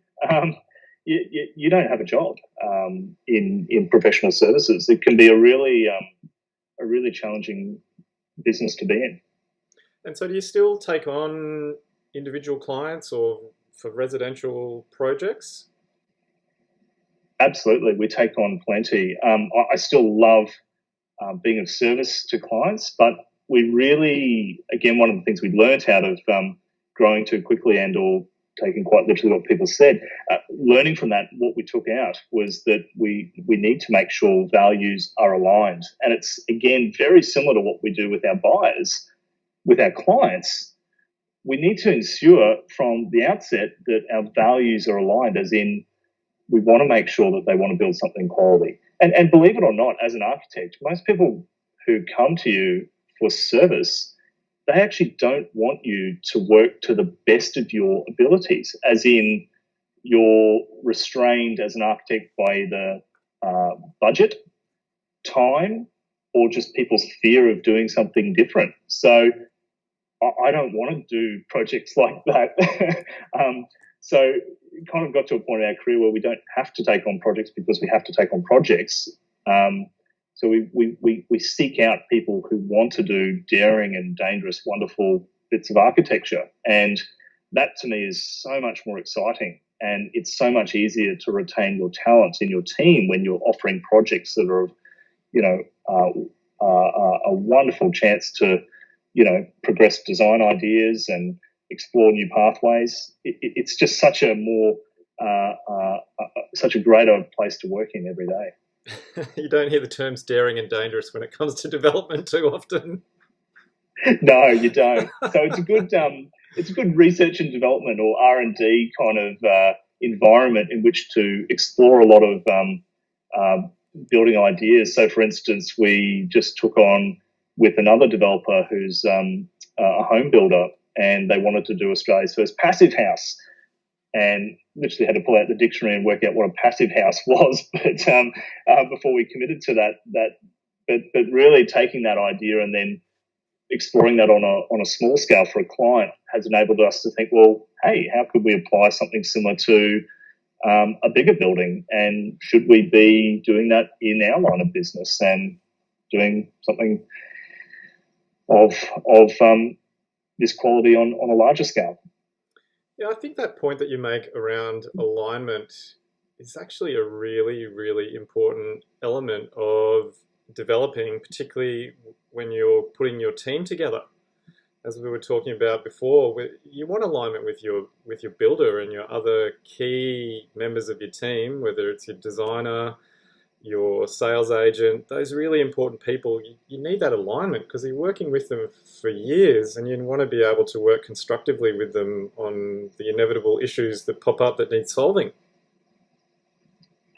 you don't have a job in professional services. It can be a really challenging business to be in. And so do you still take on individual clients or for residential projects? Absolutely. We take on plenty. I still love being of service to clients, but we really, again, one of the things we learnt out of growing too quickly and or taking quite literally what people said, learning from that, what we took out was that we need to make sure values are aligned. And it's, again, very similar to what we do with our buyers, with our clients. We need to ensure from the outset that our values are aligned, as in we want to make sure that they want to build something quality. And believe it or not, as an architect, most people who come to you for service, they actually don't want you to work to the best of your abilities, as in you're restrained as an architect by either budget, time, or just people's fear of doing something different. So I don't want to do projects like that. So it kind of got to a point in our career where we don't have to take on projects because we have to take on projects. So we seek out people who want to do daring and dangerous, wonderful bits of architecture. And that to me is so much more exciting. And it's so much easier to retain your talent in your team when you're offering projects that are, a wonderful chance to, progress design ideas and explore new pathways. It's just such a more, such a greater place to work in every day. You don't hear the terms daring and dangerous when it comes to development too often. No, you don't. So it's a good research and development or R&D kind of environment in which to explore a lot of building ideas. So, for instance, we just took on with another developer who's a home builder, and they wanted to do Australia's first passive house. And literally had to pull out the dictionary and work out what a passive house was, but before we committed to that. But really taking that idea and then exploring that on a small scale for a client has enabled us to think, well, hey, how could we apply something similar to a bigger building, and should we be doing that in our line of business and doing something of this quality on a larger scale? Yeah, I think that point that you make around alignment is actually a really, really important element of developing, particularly when you're putting your team together. As we were talking about before, you want alignment with your builder and your other key members of your team, whether it's your designer, your sales agent, those really important people. You need that alignment because you're working with them for years, and you want to be able to work constructively with them on the inevitable issues that pop up that need solving.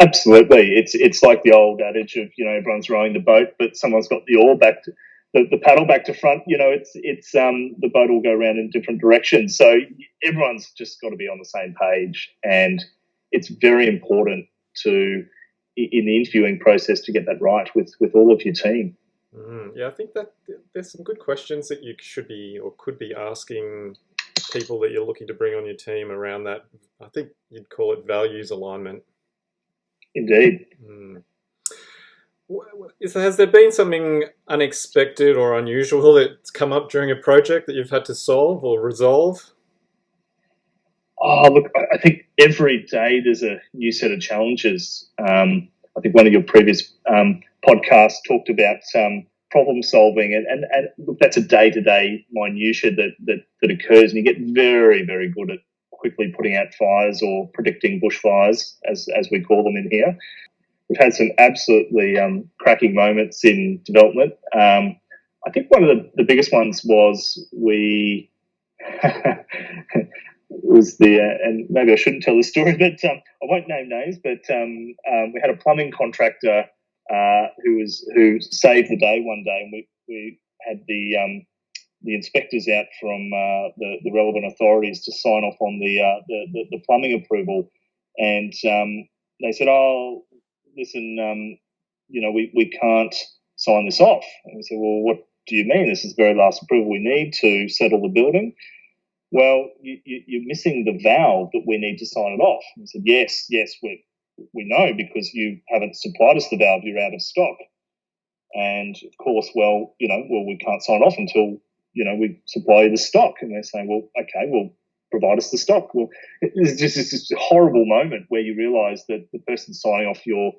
Absolutely. It's like the old adage of, everyone's rowing the boat, but someone's got the oar back to the paddle back to front. It's the boat will go around in different directions. So everyone's just got to be on the same page, and it's very important to, in the interviewing process, to get that right with all of your team. Yeah, I think that there's some good questions that you should be or could be asking people that you're looking to bring on your team around that. I think you'd call it values alignment. Indeed. Has there been something unexpected or unusual that's come up during a project that you've had to solve or resolve? Oh, look, I think every day there's a new set of challenges. I think one of your previous podcasts talked about problem solving, and look, that's a day-to-day minutiae that occurs, and you get very, very good at quickly putting out fires or predicting bushfires, as we call them in here. We've had some absolutely cracking moments in development. I think one of the biggest ones was we was and maybe I shouldn't tell the story, but I won't name names, but we had a plumbing contractor who saved the day one day, and we had the inspectors out from the relevant authorities to sign off on the plumbing approval, and they said, "Oh, listen, we can't sign this off." And we said, "Well, what do you mean? This is the very last approval we need to settle the building." "Well, you're missing the valve that we need to sign it off." And we said, yes, we know, because you haven't supplied us the valve, you're out of stock. And of course, we can't sign off until, we supply you the stock. And they're saying, well, okay, well, provide us the stock. Well, it's just this horrible moment where you realise that the person signing off your...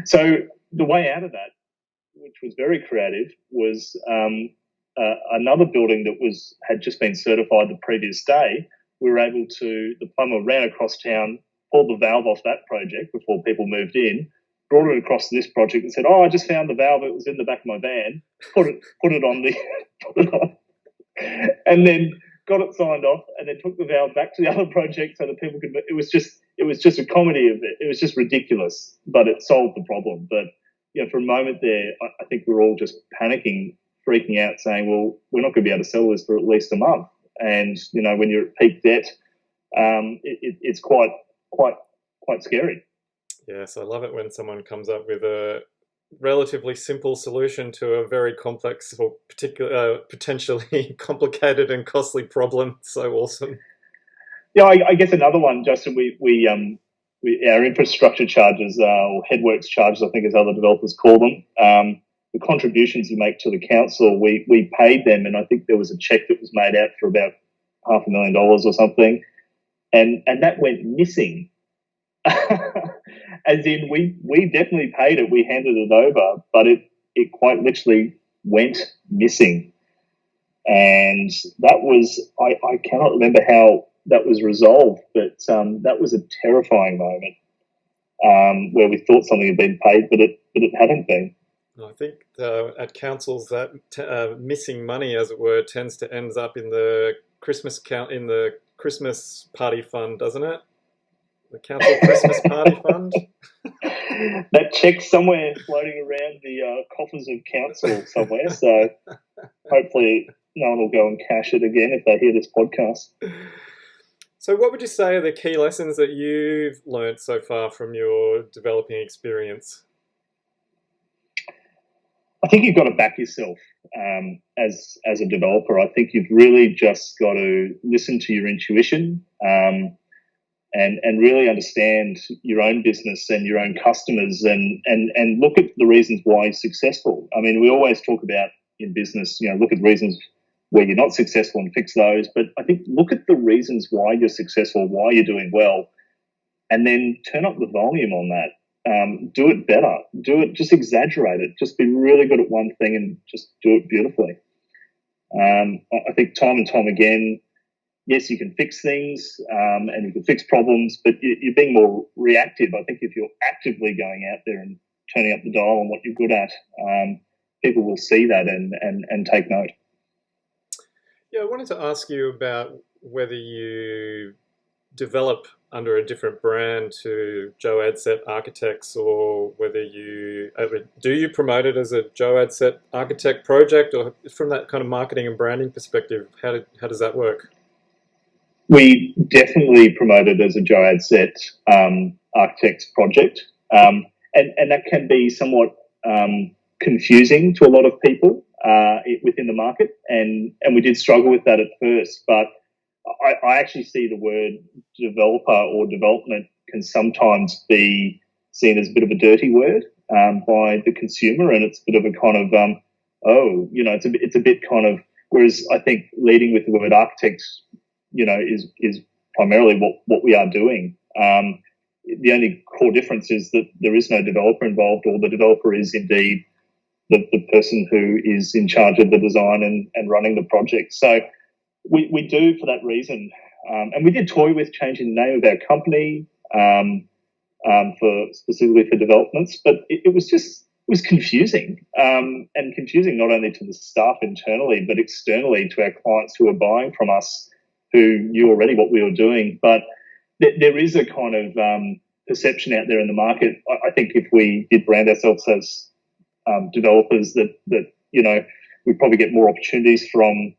So the way out of that, which was very creative, was... another building that had just been certified the previous day, we were able to, the plumber ran across town, pulled the valve off that project before people moved in, brought it across to this project and said, "Oh, I just found the valve, it was in the back of my van," put it on and then got it signed off, and then took the valve back to the other project so that people could, it was just a comedy of it. It was just ridiculous, but it solved the problem. But, for a moment there, I think we're all just panicking, freaking out, saying, well, we're not going to be able to sell this for at least a month. And, when you're at peak debt, it's quite scary. Yes, I love it when someone comes up with a relatively simple solution to a very complex or potentially complicated and costly problem. So awesome. Yeah, I guess another one, Justin, we our infrastructure charges, or headworks charges, I think as other developers call them, the contributions you make to the council, we paid them, and I think there was a cheque that was made out for about $500,000 or something, and that went missing. As in, we definitely paid it, we handed it over, but it quite literally went missing. And that was, I cannot remember how that was resolved, but that was a terrifying moment where we thought something had been paid, but it hadn't been. I think at councils that missing money, as it were, tends to end up in the Christmas party fund, doesn't it? The council Christmas party fund. That check's somewhere floating around the coffers of council somewhere. So hopefully no one will go and cash it again if they hear this podcast. So what would you say are the key lessons that you've learned so far from your developing experience? I think you've got to back yourself as a developer. I think you've really just got to listen to your intuition and really understand your own business and your own customers and look at the reasons why you're successful. I mean, we always talk about in business, look at reasons where you're not successful and fix those. But I think look at the reasons why you're successful, why you're doing well, and then turn up the volume on that. Do it better. Just exaggerate it. Just be really good at one thing and just do it beautifully. I think time and time again, yes, you can fix things and you can fix problems, but you're being more reactive. I think if you're actively going out there and turning up the dial on what you're good at, people will see that and take note. Yeah, I wanted to ask you about whether you develop under a different brand to Joe Adsett Architects, or whether you promote it as a Joe Adsett Architect project, or from that kind of marketing and branding perspective, how does that work? We definitely promote it as a Joe Adsett Architects project, and that can be somewhat confusing to a lot of people within the market, and we did struggle with that at first, but I actually see the word developer or development can sometimes be seen as a bit of a dirty word by the consumer, and it's a bit of a kind of it's a bit kind of, whereas I think leading with the word architect, is primarily what we are doing. The only core difference is that there is no developer involved, or the developer is indeed the person who is in charge of the design and running the project. So we do for that reason. And we did toy with changing the name of our company specifically for developments, but it was confusing, and confusing not only to the staff internally, but externally to our clients who are buying from us, who knew already what we were doing. But there is a kind of perception out there in the market. I think if we did brand ourselves as developers, that we'd probably get more opportunities from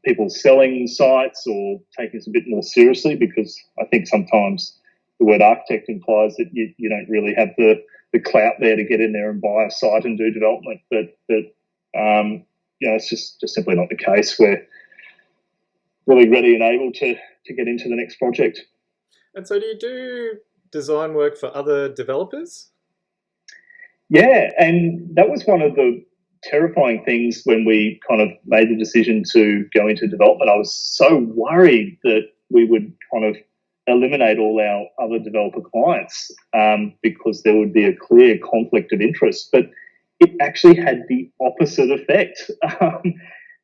people selling sites or taking us a bit more seriously, because I think sometimes the word architect implies that you don't really have the clout there to get in there and buy a site and do development. But it's just simply not the case. We're really ready and able to get into the next project. And so do you do design work for other developers? Yeah, and that was one of the terrifying things when we kind of made the decision to go into development. I was so worried that we would kind of eliminate all our other developer clients because there would be a clear conflict of interest. But it actually had the opposite effect.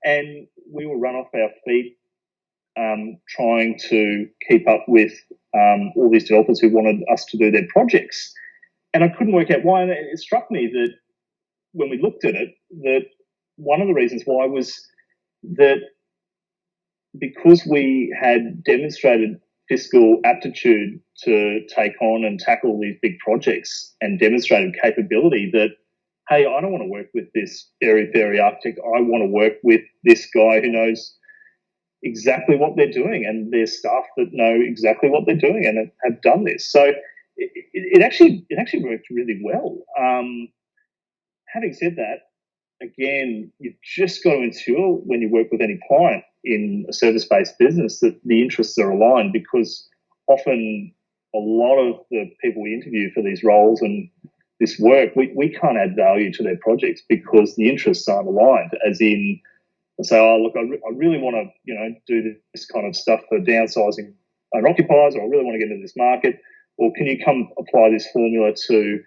And we were run off our feet trying to keep up with all these developers who wanted us to do their projects. And I couldn't work out why. And it struck me that when we looked at it, that one of the reasons why was that because we had demonstrated fiscal aptitude to take on and tackle these big projects and demonstrated capability, that, hey, I don't want to work with this fairy architect. I want to work with this guy who knows exactly what they're doing, and their staff that know exactly what they're doing and have done this. So it actually worked really well. Having said that, again, you've just got to ensure when you work with any client in a service-based business that the interests are aligned, because often a lot of the people we interview for these roles and this work, we can't add value to their projects because the interests aren't aligned. As in, say, oh, look, I really want to, do this kind of stuff for downsizing owner-occupiers, or I really want to get into this market, or can you come apply this formula to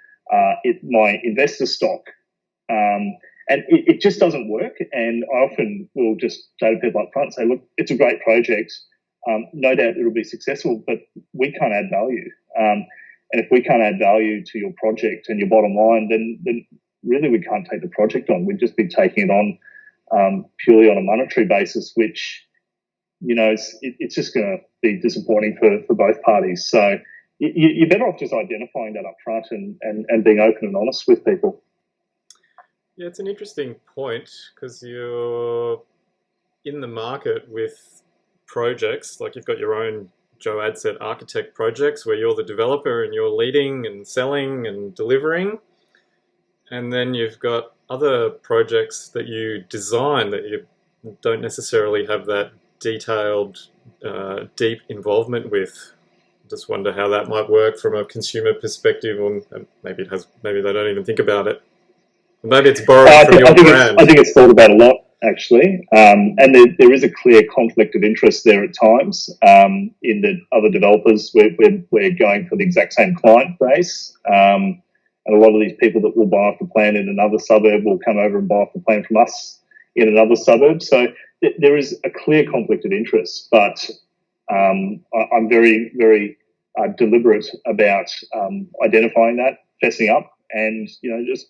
my investor stock? And it just doesn't work. And I often will just say to people up front, say, look, it's a great project. No doubt it'll be successful, but we can't add value. And if we can't add value to your project and your bottom line, then really we can't take the project on. We'd just be taking it on purely on a monetary basis, which, it's just going to be disappointing for both parties. So you're better off just identifying that up front and being open and honest with people. Yeah, it's an interesting point because you're in the market with projects, like you've got your own Joe Adsett architect projects where you're the developer and you're leading and selling and delivering. And then you've got other projects that you design that you don't necessarily have that detailed, deep involvement with. Just wonder how that might work from a consumer perspective, or maybe they don't even think about it. Maybe it's borrowed from your brand. I think it's thought about a lot, actually. And there is a clear conflict of interest there at times in the other developers. We're going for the exact same client base. And a lot of these people that will buy off the plan in another suburb will come over and buy off the plan from us in another suburb. So there is a clear conflict of interest. But I'm very, very deliberate about identifying that, fessing up, and, just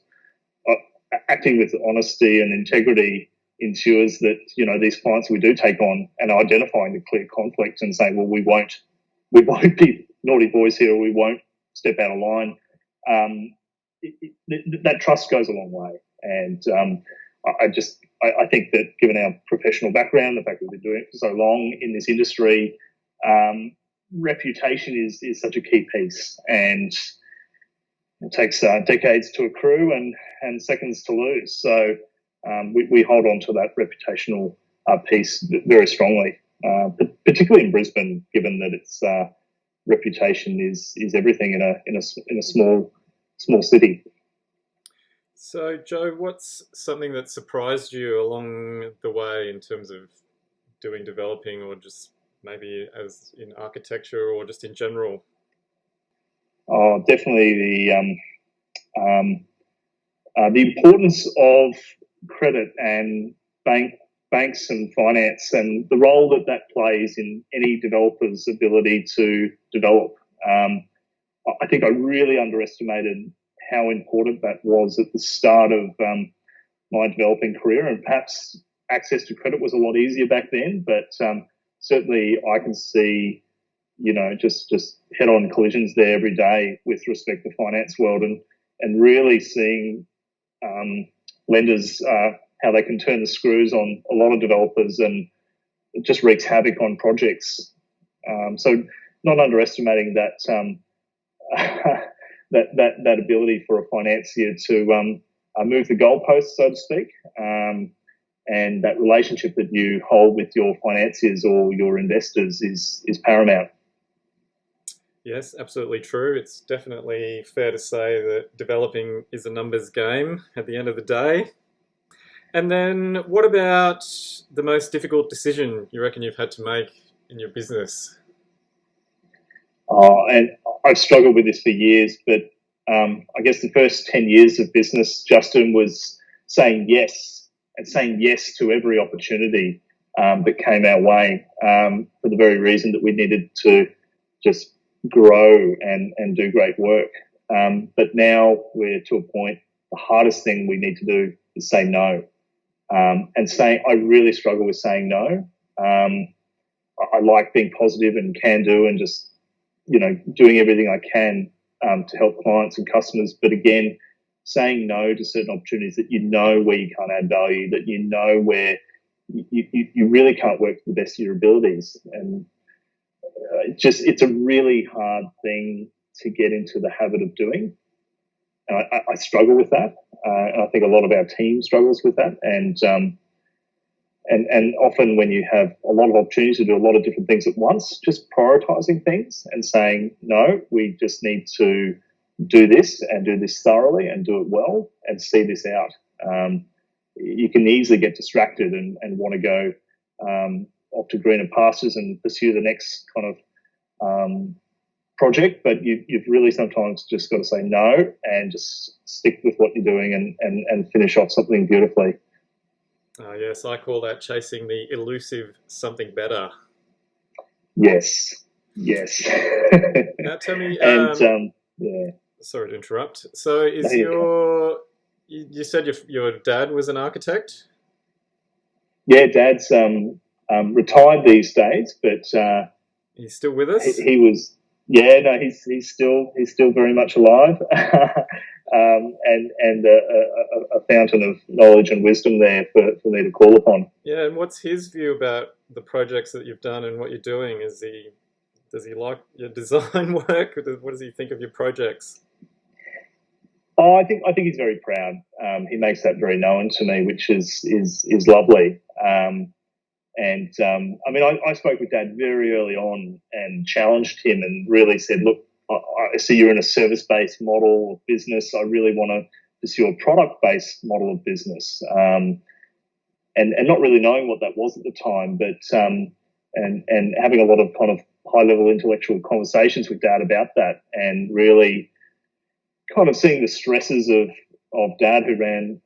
acting with honesty and integrity ensures that, these clients we do take on and identifying the clear conflict and saying, well, we won't be naughty boys here, or we won't step out of line. That trust goes a long way. And I think that given our professional background, the fact that we've been doing it for so long in this industry, reputation is such a key piece, and it takes decades to accrue and seconds to lose. So we hold on to that reputational piece very strongly, particularly in Brisbane, given that its reputation is everything in a small city. So, Joe, what's something that surprised you along the way in terms of doing developing, or just maybe as in architecture, or just in general? Oh, definitely the importance of credit and banks and finance, and the role that plays in any developer's ability to develop. I think I really underestimated how important that was at the start of my developing career, and perhaps access to credit was a lot easier back then, but certainly I can see, just head-on collisions there every day with respect to finance world, and really seeing lenders how they can turn the screws on a lot of developers, and it just wreaks havoc on projects. So not underestimating that that ability for a financier to move the goalposts, so to speak, and that relationship that you hold with your financiers or your investors is paramount. Yes, absolutely true. It's definitely fair to say that developing is a numbers game at the end of the day. And then what about the most difficult decision you reckon you've had to make in your business? And I've struggled with this for years, but I guess the first 10 years of business, Justin, was saying yes to every opportunity that came our way for the very reason that we needed to just grow and do great work. But now we're to a point, the hardest thing we need to do is say no. I really struggle with saying no. I like being positive and can do and just, doing everything I can to help clients and customers. But again, saying no to certain opportunities that where you can't add value, that where you really can't work to the best of your abilities. And it's a really hard thing to get into the habit of doing. And I struggle with that. And I think a lot of our team struggles with that. And and often when you have a lot of opportunities to do a lot of different things at once, just prioritizing things and saying, no, we just need to do this and do this thoroughly and do it well and see this out. You can easily get distracted and want to go off to greener pastures and pursue the next kind of project, but you've really sometimes just got to say no and just stick with what you're doing and finish off something beautifully. Yes, I call that chasing the elusive something better. Yes. Now tell me, yeah. Sorry to interrupt. So is you said your dad was an architect? Yeah, Dad's retired these days, but he's still with us? He was. Yeah, no, he's still very much alive, and a fountain of knowledge and wisdom there for me to call upon. Yeah, and what's his view about the projects that you've done and what you're doing? Does he like your design work? What does he think of your projects? Oh, I think he's very proud. He makes that very known to me, which is lovely. I spoke with Dad very early on and challenged him and really said, look, I see you're in a service-based model of business. I really want to pursue a product-based model of business. And not really knowing what that was at the time, but and having a lot of kind of high-level intellectual conversations with Dad about that and really kind of seeing the stresses of Dad, who ran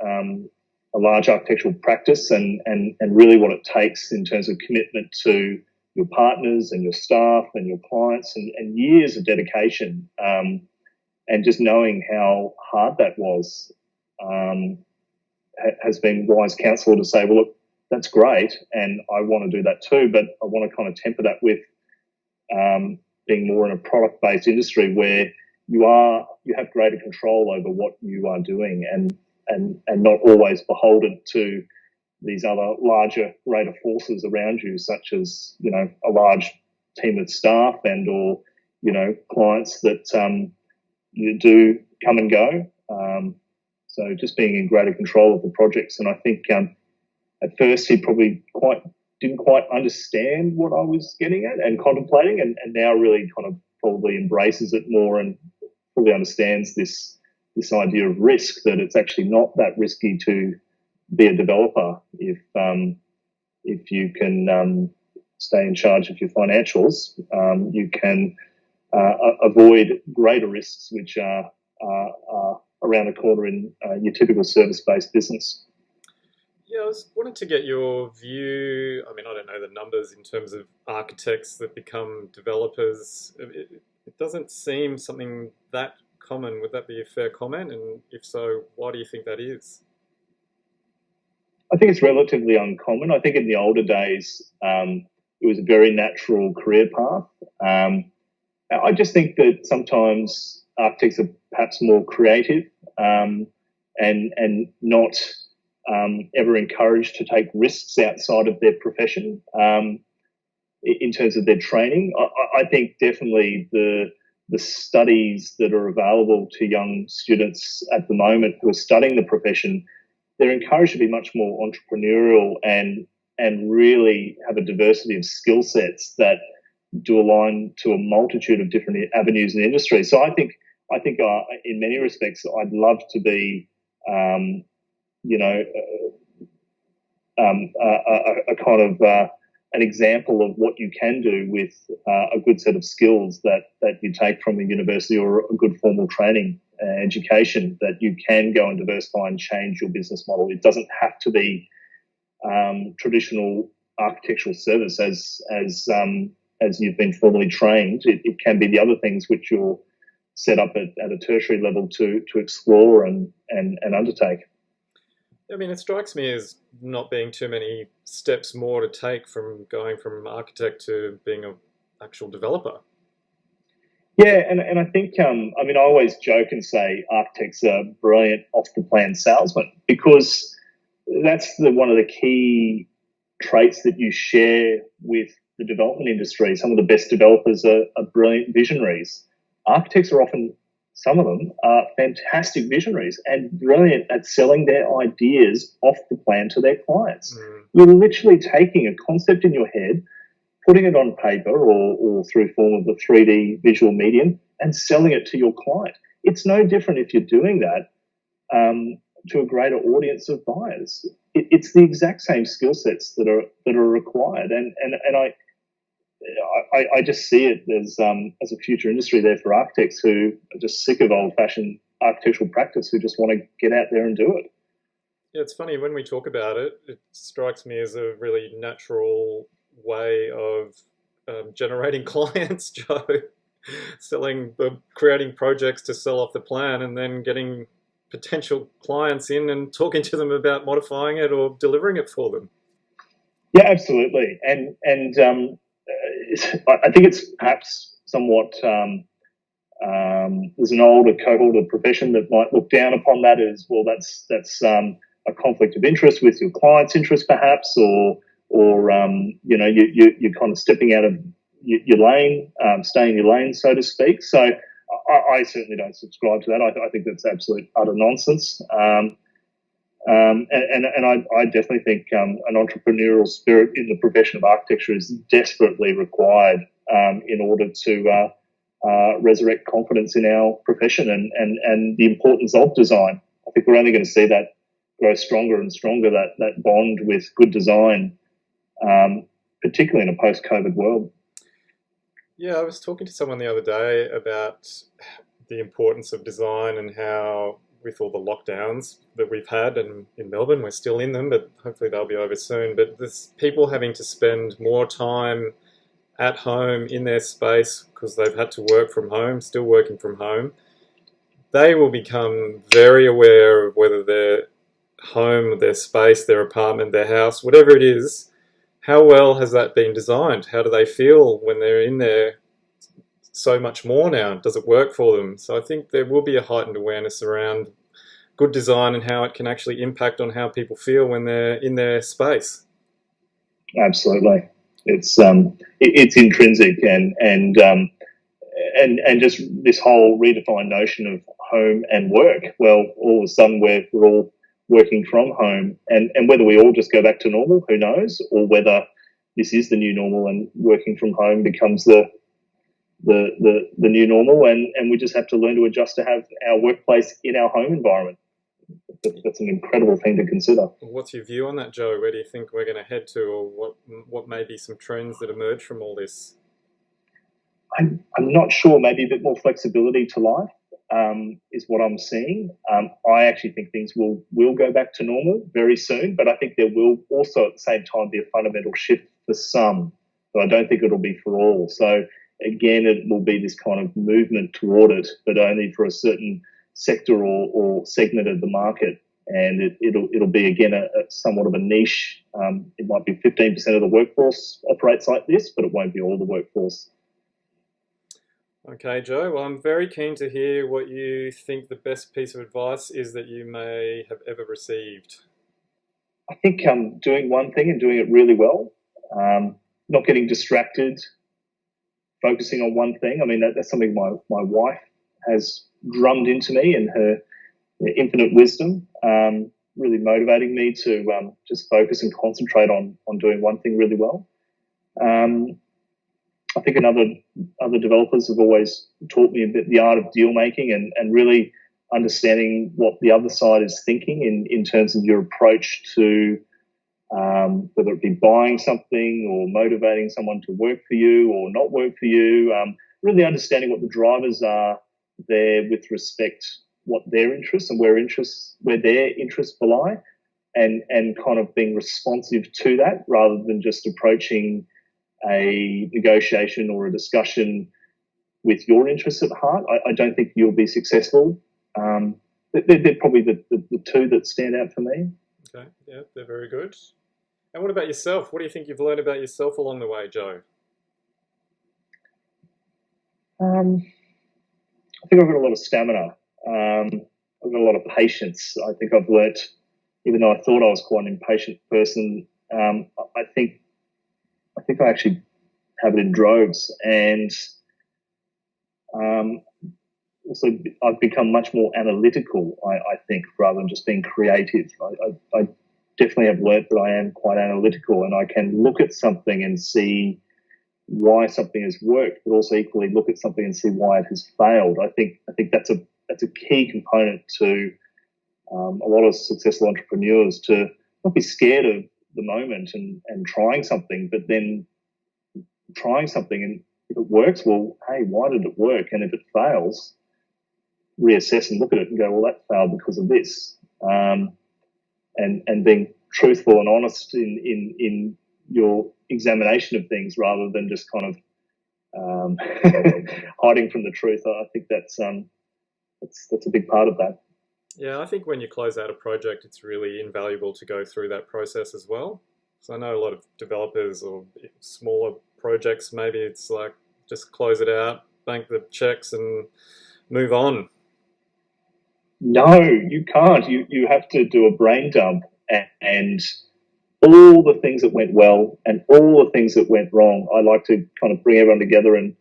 a large architectural practice and really what it takes in terms of commitment to your partners and your staff and your clients and years of dedication, and just knowing how hard that was, has been wise counsel to say, well, look, that's great and I want to do that too, but I want to kind of temper that with being more in a product-based industry where you have greater control over what you are doing and not always beholden to these other larger, greater forces around you, such as, a large team of staff and or, clients that you do come and go. So just being in greater control of the projects. And I think at first he probably didn't quite understand what I was getting at and contemplating, and now really kind of probably embraces it more and fully understands this idea of risk, that it's actually not that risky to be a developer if you can stay in charge of your financials. You can avoid greater risks which are around the corner in your typical service-based business. Yeah, I wanted to get your view. I mean, I don't know the numbers in terms of architects that become developers. It doesn't seem something that common. Would that be a fair comment? And if so, why do you think that is? I think it's relatively uncommon. I think in the older days, it was a very natural career path. I just think that sometimes architects are perhaps more creative and not ever encouraged to take risks outside of their profession in terms of their training. I think definitely the studies that are available to young students at the moment who are studying the profession, they're encouraged to be much more entrepreneurial and really have a diversity of skill sets that do align to a multitude of different avenues in the industry. So I think in many respects, I'd love to be, a kind of an example of what you can do with a good set of skills that you take from a university or a good formal training education, that you can go and diversify and change your business model. It doesn't have to be traditional architectural service as you've been formally trained. It can be the other things which you're set up at a tertiary level to explore and undertake. I mean, it strikes me as not being too many steps more to take from going from architect to being an actual developer. Yeah, and I think, I always joke and say architects are brilliant off-the-plan salesmen, because that's one of the key traits that you share with the development industry. Some of the best developers are brilliant visionaries. Architects are often some of them are fantastic visionaries and brilliant at selling their ideas off the plan to their clients. You're literally taking a concept in your head, putting it on paper or through form of a 3D visual medium and selling it to your client. It's no different if you're doing that to a greater audience of buyers. It's the exact same skill sets that are required, and I just see it as a future industry there for architects who are just sick of old-fashioned architectural practice, who just want to get out there and do it. Yeah, it's funny when we talk about it. It strikes me as a really natural way of generating clients, Joe. Creating projects to sell off the plan, and then getting potential clients in and talking to them about modifying it or delivering it for them. Yeah, absolutely. And I think it's perhaps somewhat there's an older cohort of profession that might look down upon that as well. That's a conflict of interest with your client's interest, perhaps, or you're kind of stepping out of your lane, stay in your lane, so to speak. So I certainly don't subscribe to that. I think that's absolute utter nonsense. And I definitely think an entrepreneurial spirit in the profession of architecture is desperately required in order to resurrect confidence in our profession and the importance of design. I think we're only going to see that grow stronger and stronger, that bond with good design, particularly in a post-COVID world. Yeah, I was talking to someone the other day about the importance of design and how, with all the lockdowns that we've had, and in Melbourne we're still in them, but hopefully they'll be over soon, but there's people having to spend more time at home in their space because they've had to work from home, still working from home. They will become very aware of whether their home, their space, their apartment, their house, whatever it is, how well has that been designed? How do they feel when they're in there so much more now? Does it work for them? So I think there will be a heightened awareness around good design and how it can actually impact on how people feel when they're in their space. Absolutely. It's intrinsic and just this whole redefined notion of home and work. Well, all of a sudden we're all working from home, and whether we all just go back to normal, who knows, or whether this is the new normal and working from home becomes the new normal, and we just have to learn to adjust to have our workplace in our home environment. That's an incredible thing to consider. What's your view on that, Joe? Where do you think we're going to head to, or what may be some trends that emerge from all this? I'm not sure. Maybe a bit more flexibility to life is what I'm seeing. I actually think things will go back to normal very soon, but I think there will also at the same time be a fundamental shift for some. So I don't think it'll be for all. So again, it will be this kind of movement toward it, but only for a certain sector or segment of the market. And it'll be, again, a somewhat of a niche. It might be 15% of the workforce operates like this, but it won't be all the workforce. Okay, Joe. Well, I'm very keen to hear what you think the best piece of advice is that you may have ever received. I think doing one thing and doing it really well, not getting distracted, focusing on one thing. I mean, that's something my wife has drummed into me in her infinite wisdom, really motivating me to just focus and concentrate on doing one thing really well. I think other developers have always taught me a bit the art of deal making and really understanding what the other side is thinking in terms of your approach to whether it be buying something or motivating someone to work for you or not work for you, really understanding what the drivers are there with respect what their interests and where their interests belie, and kind of being responsive to that rather than just approaching a negotiation or a discussion with your interests at heart. I don't think you'll be successful. They're probably the two that stand out for me. Okay, yeah, they're very good. And what about yourself? What do you think you've learned about yourself along the way, Joe? I think I've got a lot of stamina. I've got a lot of patience. I think I've learnt, even though I thought I was quite an impatient person, I think I actually have it in droves. And the also I've become much more analytical, I think, rather than just being creative. I definitely have learnt that I am quite analytical, and I can look at something and see why something has worked, but also equally look at something and see why it has failed. I think that's a key component to a lot of successful entrepreneurs, to not be scared of the moment and trying something, but then trying something, and if it works, well, hey, why did it work? And if it fails, reassess and look at it and go, well, that failed because of this. And being truthful and honest in your examination of things, rather than just kind of hiding from the truth. I think that's a big part of that. Yeah, I think when you close out a project, it's really invaluable to go through that process as well. So I know a lot of developers or smaller projects, maybe it's like just close it out, bank the checks and move on. No, you can't. You have to do a brain dump and all the things that went well and all the things that went wrong. I like to kind of bring everyone together and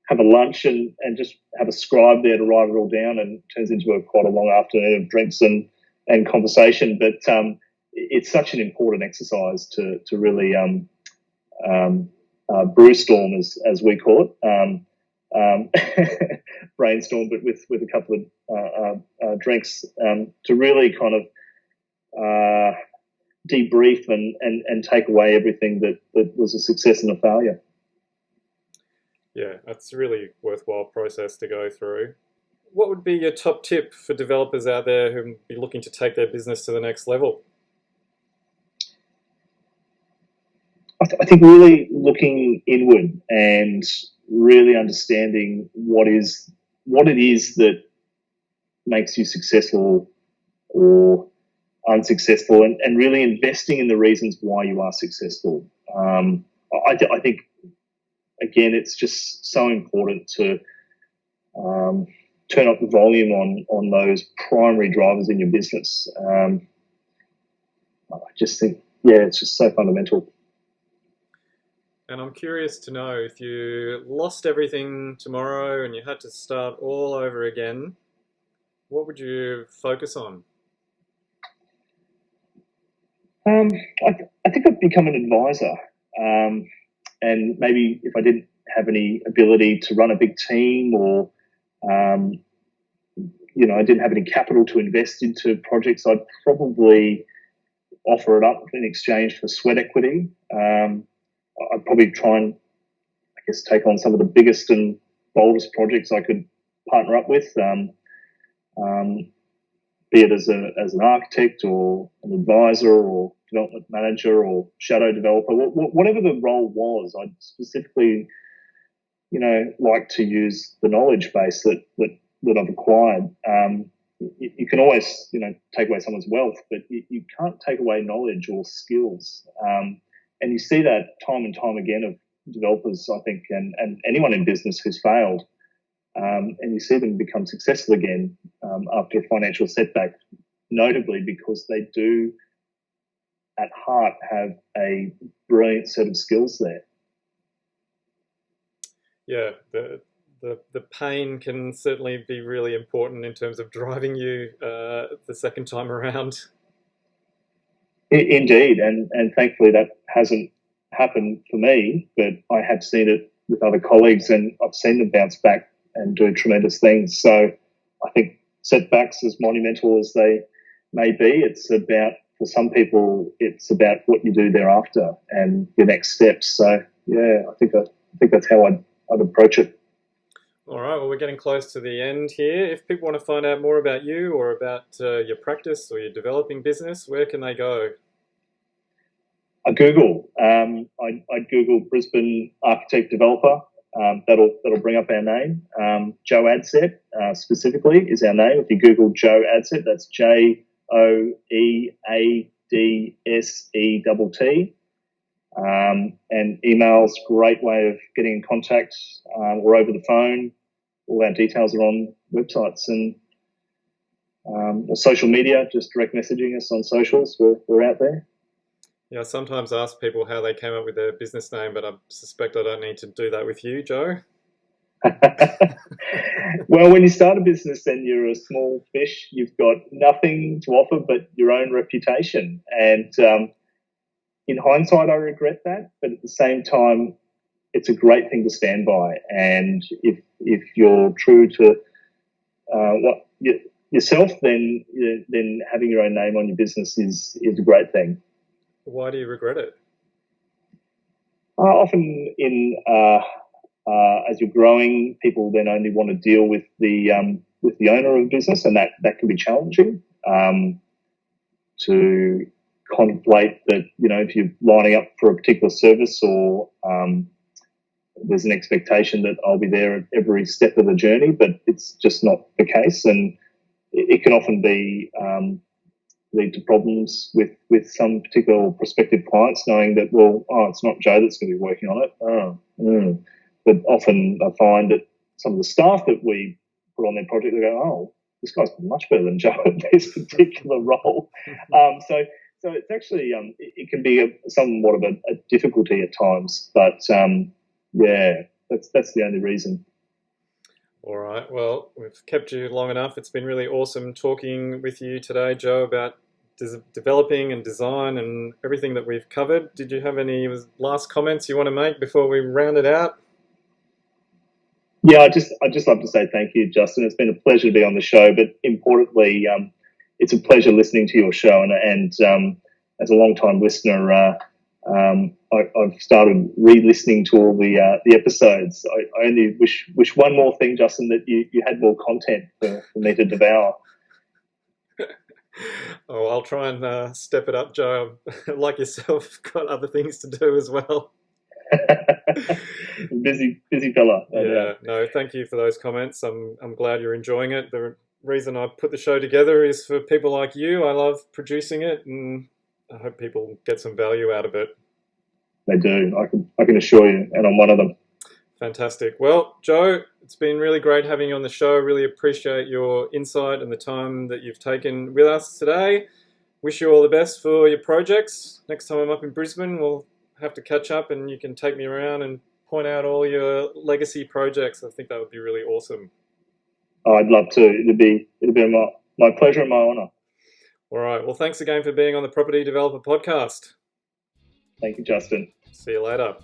have a lunch and just have a scribe there to write it all down, and it turns into quite a long afternoon of drinks and conversation. But it's such an important exercise to really brewstorm, as we call it, brainstorm, but with a couple of drinks, to really kind of debrief and take away everything that was a success and a failure. Yeah, that's a really worthwhile process to go through. What would be your top tip for developers out there who would be looking to take their business to the next level? I think really looking inward and really understanding what it is that makes you successful or unsuccessful, and really investing in the reasons why you are successful. I think, again, it's just so important to turn up the volume on those primary drivers in your business. I just think, it's just so fundamental. And I'm curious to know, if you lost everything tomorrow and you had to start all over again, what would you focus on? I think I'd become an advisor. And maybe if I didn't have any ability to run a big team, or, I didn't have any capital to invest into projects, I'd probably offer it up in exchange for sweat equity. I'd probably try and, I guess, take on some of the biggest and boldest projects I could partner up with, be it as an architect or an advisor or development manager or shadow developer, whatever the role was. I'd specifically, like to use the knowledge base that I've acquired. You can always, take away someone's wealth, but you can't take away knowledge or skills. And you see that time and time again of developers, I think, and anyone in business who's failed. And you see them become successful again after a financial setback, notably because they do, at heart, have a brilliant set of skills there. Yeah, the pain can certainly be really important in terms of driving you the second time around. Indeed, and thankfully that hasn't happened for me, but I have seen it with other colleagues, and I've seen them bounce back and do tremendous things. So I think setbacks, as monumental as they may be, for some people, it's about what you do thereafter and your next steps. So yeah, I think that's how I'd approach it. All right, well, we're getting close to the end here. If people want to find out more about you or about your practice or your developing business, where can they go? I Google. I'd Google Brisbane architect developer. That'll bring up our name. Joe Adsett specifically is our name. If you Google Joe Adsett, that's JoeAdsett. And email's a great way of getting in contact, or over the phone. All our details are on websites, and social media, just direct messaging us on socials. We're out there. Yeah, I sometimes ask people how they came up with their business name, but I suspect I don't need to do that with you, Joe. Well, when you start a business and you're a small fish, you've got nothing to offer but your own reputation. And in hindsight, I regret that. But at the same time, it's a great thing to stand by. And if you're true to yourself, then having your own name on your business is a great thing. Why do you regret it? Often as you're growing, people then only want to deal with the owner of a business, and that can be challenging to contemplate that, if you're lining up for a particular service or there's an expectation that I'll be there at every step of the journey, but it's just not the case, and it can often be lead to problems with some particular prospective clients, knowing that, it's not Joe that's going to be working on it. But often I find that some of the staff that we put on their project, they go, this guy's much better than Joe at this particular role. So it's actually, it can be somewhat of a difficulty at times, but that's the only reason. All right. Well, we've kept you long enough. It's been really awesome talking with you today, Joe, about developing and design and everything that we've covered. Did you have any last comments you want to make before we round it out? Yeah, I'd just love to say thank you, Justin. It's been a pleasure to be on the show, but importantly, it's a pleasure listening to your show. And as a long-time listener, I've started re-listening to all the episodes. I only wish one more thing, Justin, that you had more content for me to devour. Oh, I'll try and step it up, Joe. Like yourself, got other things to do as well. busy fella. Yeah, no, thank you for those comments. I'm glad you're enjoying it. The reason I put the show together is for people like you. I love producing it, and I hope people get some value out of it. They do. I can assure you, and I'm one of them. Fantastic. Well, Joe, it's been really great having you on the show. Really appreciate your insight and the time that you've taken with us today. Wish you all the best for your projects. Next time I'm up in Brisbane, we'll have to catch up and you can take me around and point out all your legacy projects. I think that would be really awesome. Oh, I'd love to. It'd be my pleasure and my honour. All right. Well, thanks again for being on the Property Developer Podcast. Thank you, Justin. See you later.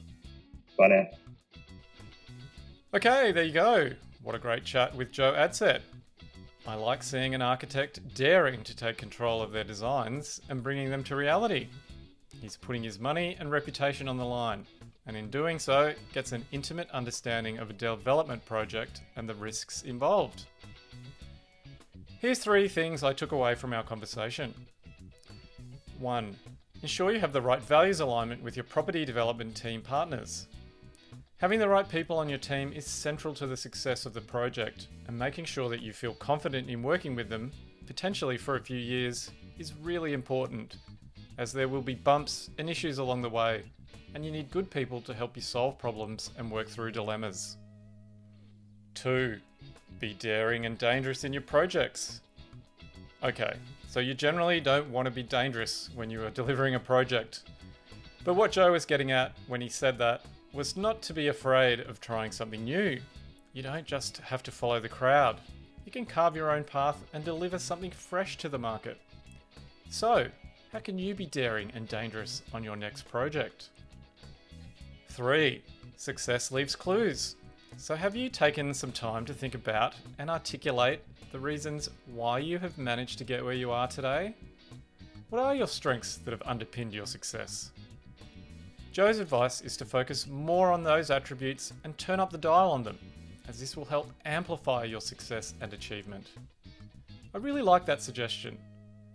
Bye now. Okay, there you go. What a great chat with Joe Adsett. I like seeing an architect daring to take control of their designs and bringing them to reality. He's putting his money and reputation on the line, and in doing so, gets an intimate understanding of a development project and the risks involved. Here's 3 things I took away from our conversation. 1. Ensure you have the right values alignment with your property development team partners. Having the right people on your team is central to the success of the project, and making sure that you feel confident in working with them, potentially for a few years, is really important, as there will be bumps and issues along the way, and you need good people to help you solve problems and work through dilemmas. 2. Be daring and dangerous in your projects. Okay, so you generally don't want to be dangerous when you are delivering a project. But what Joe was getting at when he said that was not to be afraid of trying something new. You don't just have to follow the crowd. You can carve your own path and deliver something fresh to the market. So, how can you be daring and dangerous on your next project? 3. Success leaves clues. So have you taken some time to think about and articulate the reasons why you have managed to get where you are today? What are your strengths that have underpinned your success? Joe's advice is to focus more on those attributes and turn up the dial on them, as this will help amplify your success and achievement. I really like that suggestion.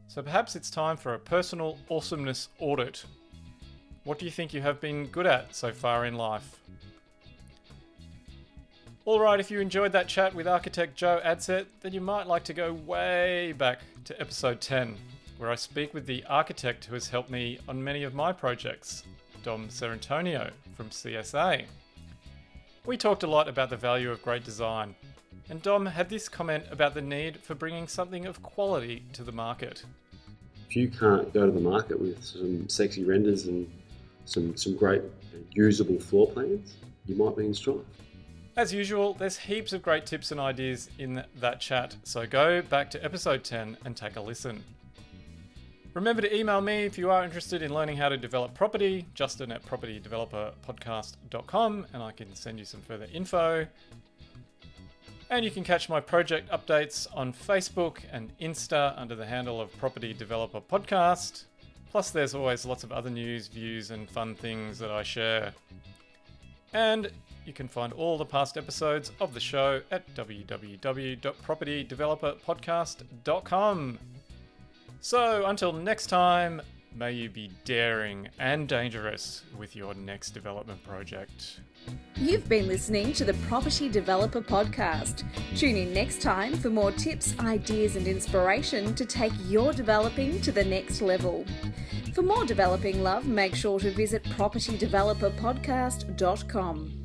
So perhaps it's time for a personal awesomeness audit. What do you think you have been good at so far in life? Alright, if you enjoyed that chat with architect Joe Adsett, then you might like to go way back to episode 10, where I speak with the architect who has helped me on many of my projects, Dom Serantonio from CSA. We talked a lot about the value of great design, and Dom had this comment about the need for bringing something of quality to the market. If you can't go to the market with some sexy renders and some great usable floor plans, you might be in strife. As usual, there's heaps of great tips and ideas in that chat, so go back to episode 10 and take a listen. Remember to email me if you are interested in learning how to develop property, justin@propertydeveloperpodcast.com, and I can send you some further info. And you can catch my project updates on Facebook and Insta under the handle of Property Developer Podcast. Plus there's always lots of other news, views and fun things that I share. And you can find all the past episodes of the show at www.propertydeveloperpodcast.com. So until next time, may you be daring and dangerous with your next development project. You've been listening to the Property Developer Podcast. Tune in next time for more tips, ideas and inspiration to take your developing to the next level. For more developing love, make sure to visit propertydeveloperpodcast.com.